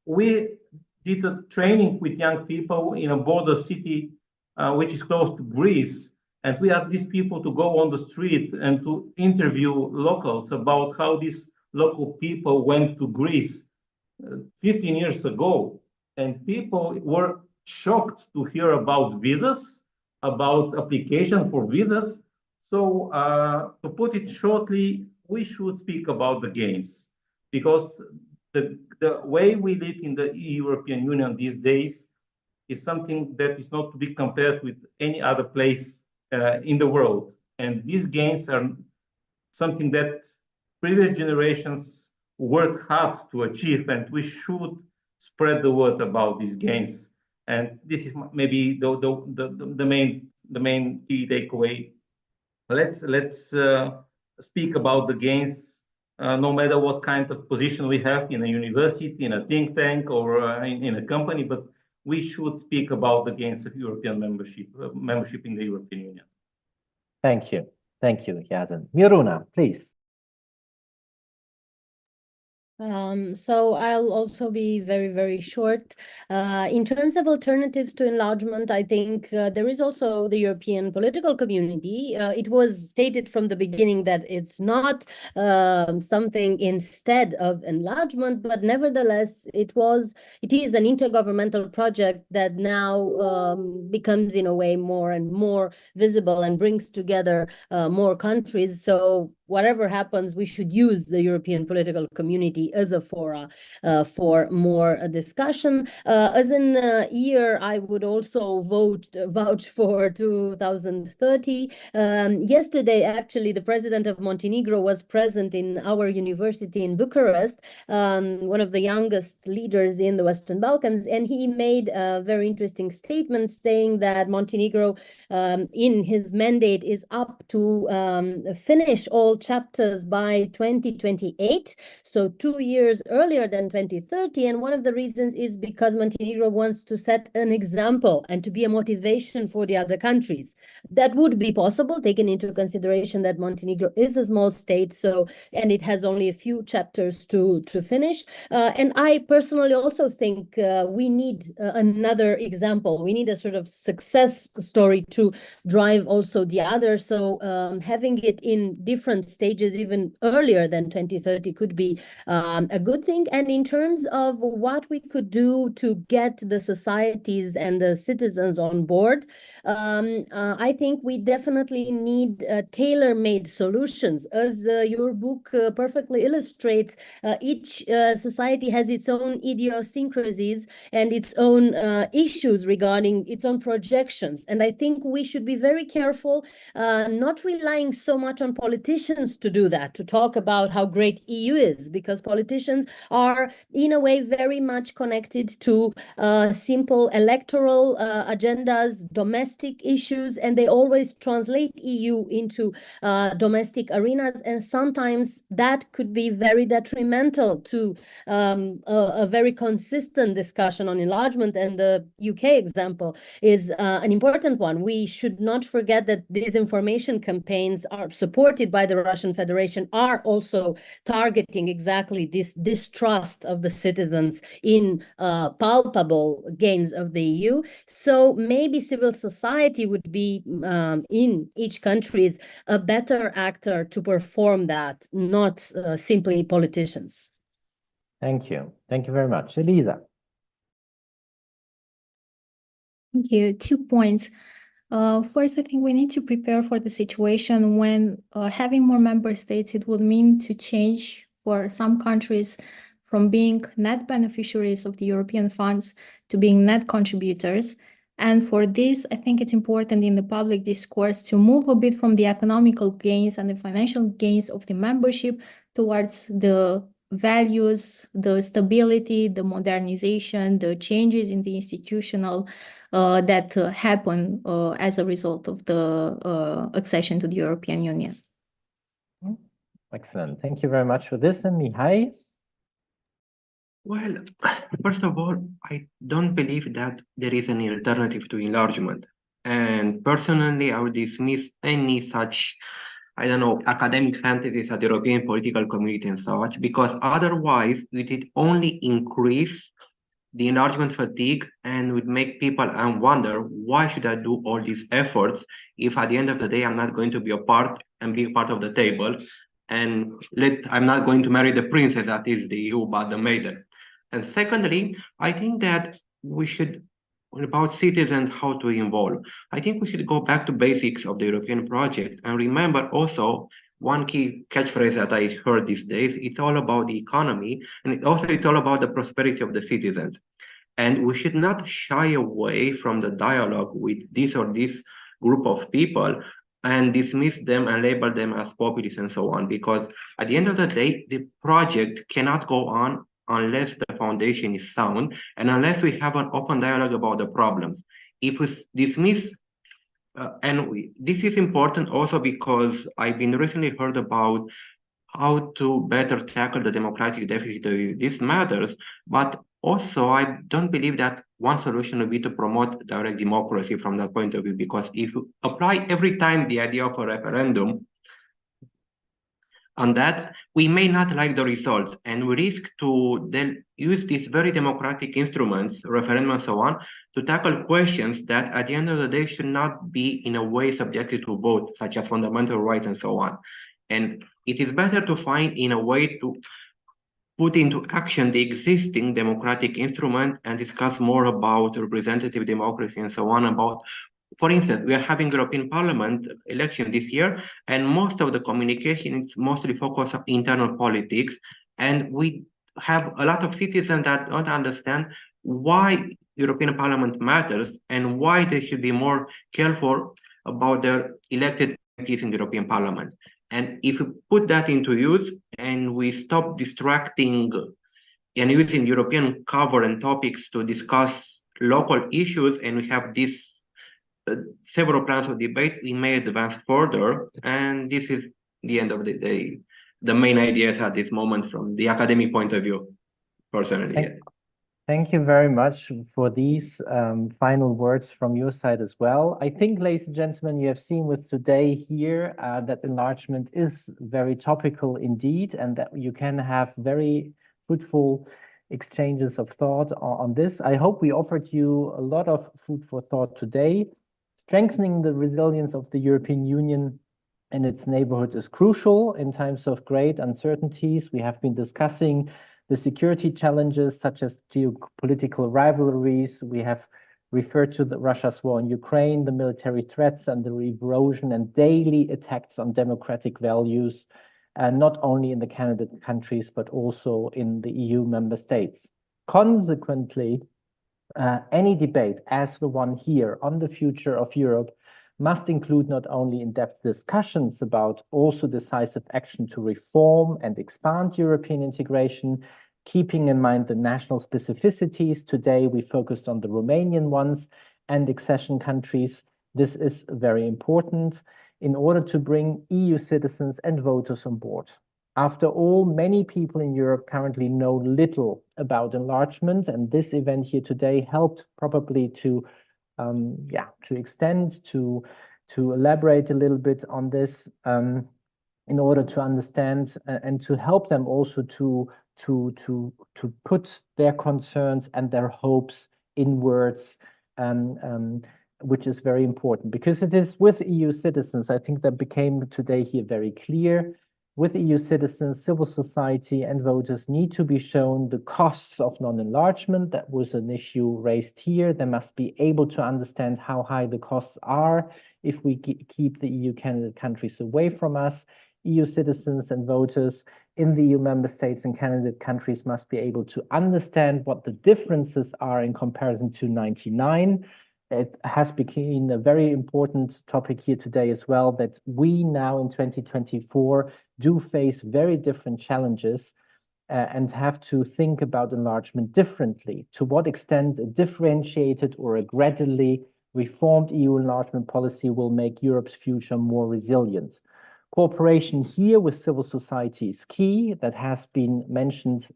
we did a training with young people in a border city, which is close to Greece. And we asked these people to go on the street and to interview locals about how these local people went to Greece 15 years ago. And people were shocked to hear about visas, about application for visas. So to put it shortly, we should speak about the gains, because the way we live in the European Union these days is something that is not to be compared with any other place in the world. And these gains are something that previous generations worked hard to achieve, and we should spread the word about these gains. And this is maybe the main key takeaway. Let's speak about the gains, no matter what kind of position we have in a university, in a think tank, or in a company, but we should speak about the gains of European membership in the European Union. Thank you. Thank you, Yasin. Miruna, please. So I'll also be very, very short. In terms of alternatives to enlargement, I think there is also the European political community. It was stated from the beginning that it's not something instead of enlargement, but nevertheless, it is an intergovernmental project that now becomes in a way more and more visible and brings together more countries. So whatever happens, we should use the European political community as a fora for more discussion. As an year, I would also vouch for 2030. Yesterday, actually, the president of Montenegro was present in our university in Bucharest, one of the youngest leaders in the Western Balkans, and he made a very interesting statement saying that Montenegro, in his mandate, is up to finish all chapters by 2028, so 2 years earlier than 2030. And one of the reasons is because Montenegro wants to set an example and to be a motivation for the other countries. That would be possible, taking into consideration that Montenegro is a small state, so, and it has only a few chapters to finish. And I personally also think we need another example. We need a sort of success story to drive also the others. So having it in different stages, even earlier than 2030, could be a good thing. And in terms of what we could do to get the societies and the citizens on board, I think we definitely need tailor-made solutions. As your book perfectly illustrates, each society has its own idiosyncrasies and its own issues regarding its own projections. And I think we should be very careful, not relying so much on politicians to do that, to talk about how great EU is, because politicians are in a way very much connected to simple electoral agendas, domestic issues, and they always translate EU into domestic arenas, and sometimes that could be very detrimental to a very consistent discussion on enlargement. And the UK example is an important one. We should not forget that disinformation campaigns are supported by the Russian Federation are also targeting exactly this distrust of the citizens in palpable gains of the EU. So maybe civil society would be in each country a better actor to perform that, not simply politicians. Thank you. Thank you very much. Elisa. Thank you. 2 points. First, I think we need to prepare for the situation when having more member states, it would mean to change for some countries from being net beneficiaries of the European funds to being net contributors. And for this, I think it's important in the public discourse to move a bit from the economical gains and the financial gains of the membership towards the values, the stability, the modernization, the changes in the institutional that happen as a result of the accession to the European Union. Excellent. Thank you very much for this. And Mihai? Well, first of all, I don't believe that there is any alternative to enlargement. And personally, I would dismiss any such, I don't know, academic fantasies at the European political community and such, because otherwise it would only increase the enlargement fatigue and would make people wonder, why should I do all these efforts if at the end of the day I'm not going to be a part and be part of the table, and I'm not going to marry the princess that is the EU, but the maiden. And secondly, I think that we should, about citizens, how to involve. I think we should go back to basics of the European project and remember also one key catchphrase that I heard these days. It's all about the economy, and it's all about the prosperity of the citizens. And we should not shy away from the dialogue with this or this group of people and dismiss them and label them as populists and so on, because at the end of the day, the project cannot go on unless the foundation is sound and unless we have an open dialogue about the problems. If we dismiss, this is important also because I've been recently heard about how to better tackle the democratic deficit of these matters, but also I don't believe that one solution would be to promote direct democracy from that point of view, because if you apply every time the idea of a referendum on that, we may not like the results, and we risk to then use these very democratic instruments, referendum and so on, to tackle questions that at the end of the day should not be in a way subjected to vote, such as fundamental rights and so on. And it is better to find in a way to put into action the existing democratic instrument and discuss more about representative democracy and so on, about for instance, we are having European Parliament election this year, and most of the communication is mostly focused on internal politics, and we have a lot of citizens that don't understand why European Parliament matters and why they should be more careful about their elected MPs in the European Parliament. And if we put that into use and we stop distracting and using European cover and topics to discuss local issues, and we have this several plans of debate, we may advance further. And this is the end of the day, the main ideas at this moment from the academic point of view, personally. Thank you very much for these final words from your side as well. I think, ladies and gentlemen, you have seen with today here that enlargement is very topical indeed, and that you can have very fruitful exchanges of thought on this. I hope we offered you a lot of food for thought today. Strengthening the resilience of the European Union and its neighborhood is crucial in times of great uncertainties. We have been discussing the security challenges such as geopolitical rivalries. We have referred to Russia's war in Ukraine, the military threats and the erosion and daily attacks on democratic values, not only in the candidate countries, but also in the EU member states. Consequently, any debate as the one here on the future of Europe must include not only in-depth discussions about also decisive action to reform and expand European integration, keeping in mind the national specificities. Today, we focused on the Romanian ones and accession countries. This is very important in order to bring EU citizens and voters on board. After all, many people in Europe currently know little about enlargement, and this event here today helped probably to extend, to elaborate a little bit on this in order to understand and to help them also to put their concerns and their hopes in words, which is very important because it is with EU citizens. I think that became today here very clear. With EU citizens, civil society and voters need to be shown the costs of non-enlargement. That was an issue raised here. They must be able to understand how high the costs are if we keep the EU candidate countries away from us. EU citizens and voters in the EU member states and candidate countries must be able to understand what the differences are in comparison to 1999. It has become a very important topic here today as well, that we now in 2024 do face very different challenges and have to think about enlargement differently. To what extent a differentiated or a gradually reformed EU enlargement policy will make Europe's future more resilient. Cooperation here with civil society is key. That has been mentioned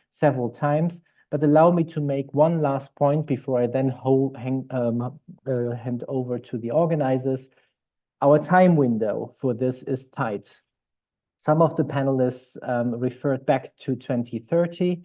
several times. But allow me to make one last point before I then hand over to the organizers. Our time window for this is tight. Some of the panelists referred back to 2030.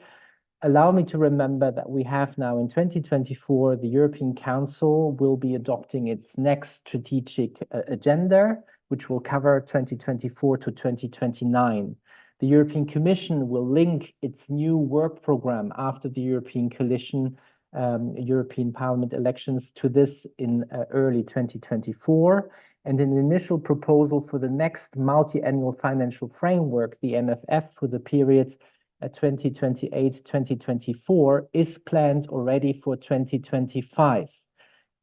Allow me to remember that we have now in 2024, the European Council will be adopting its next strategic agenda, which will cover 2024 to 2029. The European Commission will link its new work program after the European Parliament elections to this in early 2024. And an initial proposal for the next multi-annual financial framework, the MFF, for the period 2028-2024 is planned already for 2025.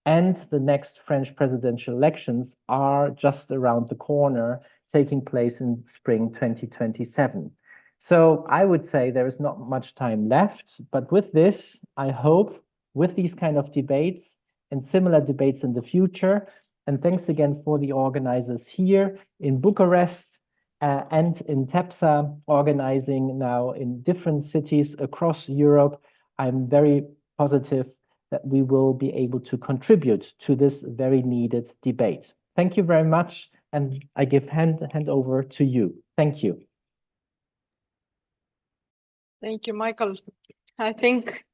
And the next French presidential elections are just around the corner, taking place in spring 2027. So I would say there is not much time left, but with this, I hope with these kind of debates and similar debates in the future, and thanks again for the organizers here in Bucharest and in TEPSA, organizing now in different cities across Europe. I'm very positive that we will be able to contribute to this very needed debate. Thank you very much. And I give hand over to you. Thank you. Thank you, Michael. I think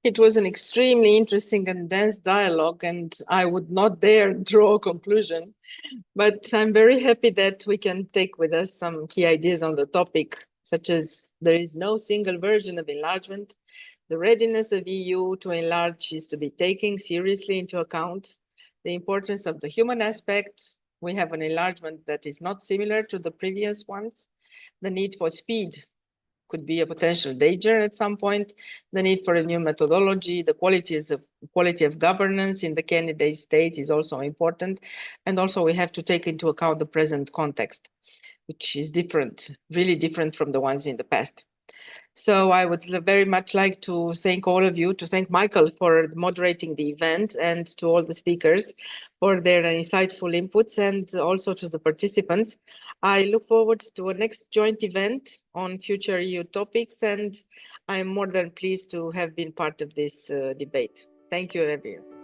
it was an extremely interesting and dense dialogue, and I would not dare draw a conclusion, but I'm very happy that we can take with us some key ideas on the topic, such as there is no single version of enlargement. The readiness of EU to enlarge is to be taken seriously into account. the importance of the human aspect. We have an enlargement that is not similar to the previous ones. The need for speed could be a potential danger at some point. The need for a new methodology, the quality of governance in the candidate state is also important. And also we have to take into account the present context, which is different, really different from the ones in the past. So I would very much like to thank all of you, to thank Michael for moderating the event, and to all the speakers for their insightful inputs, and also to the participants. I look forward to a next joint event on future EU topics, and I'm more than pleased to have been part of this debate. Thank you, everyone.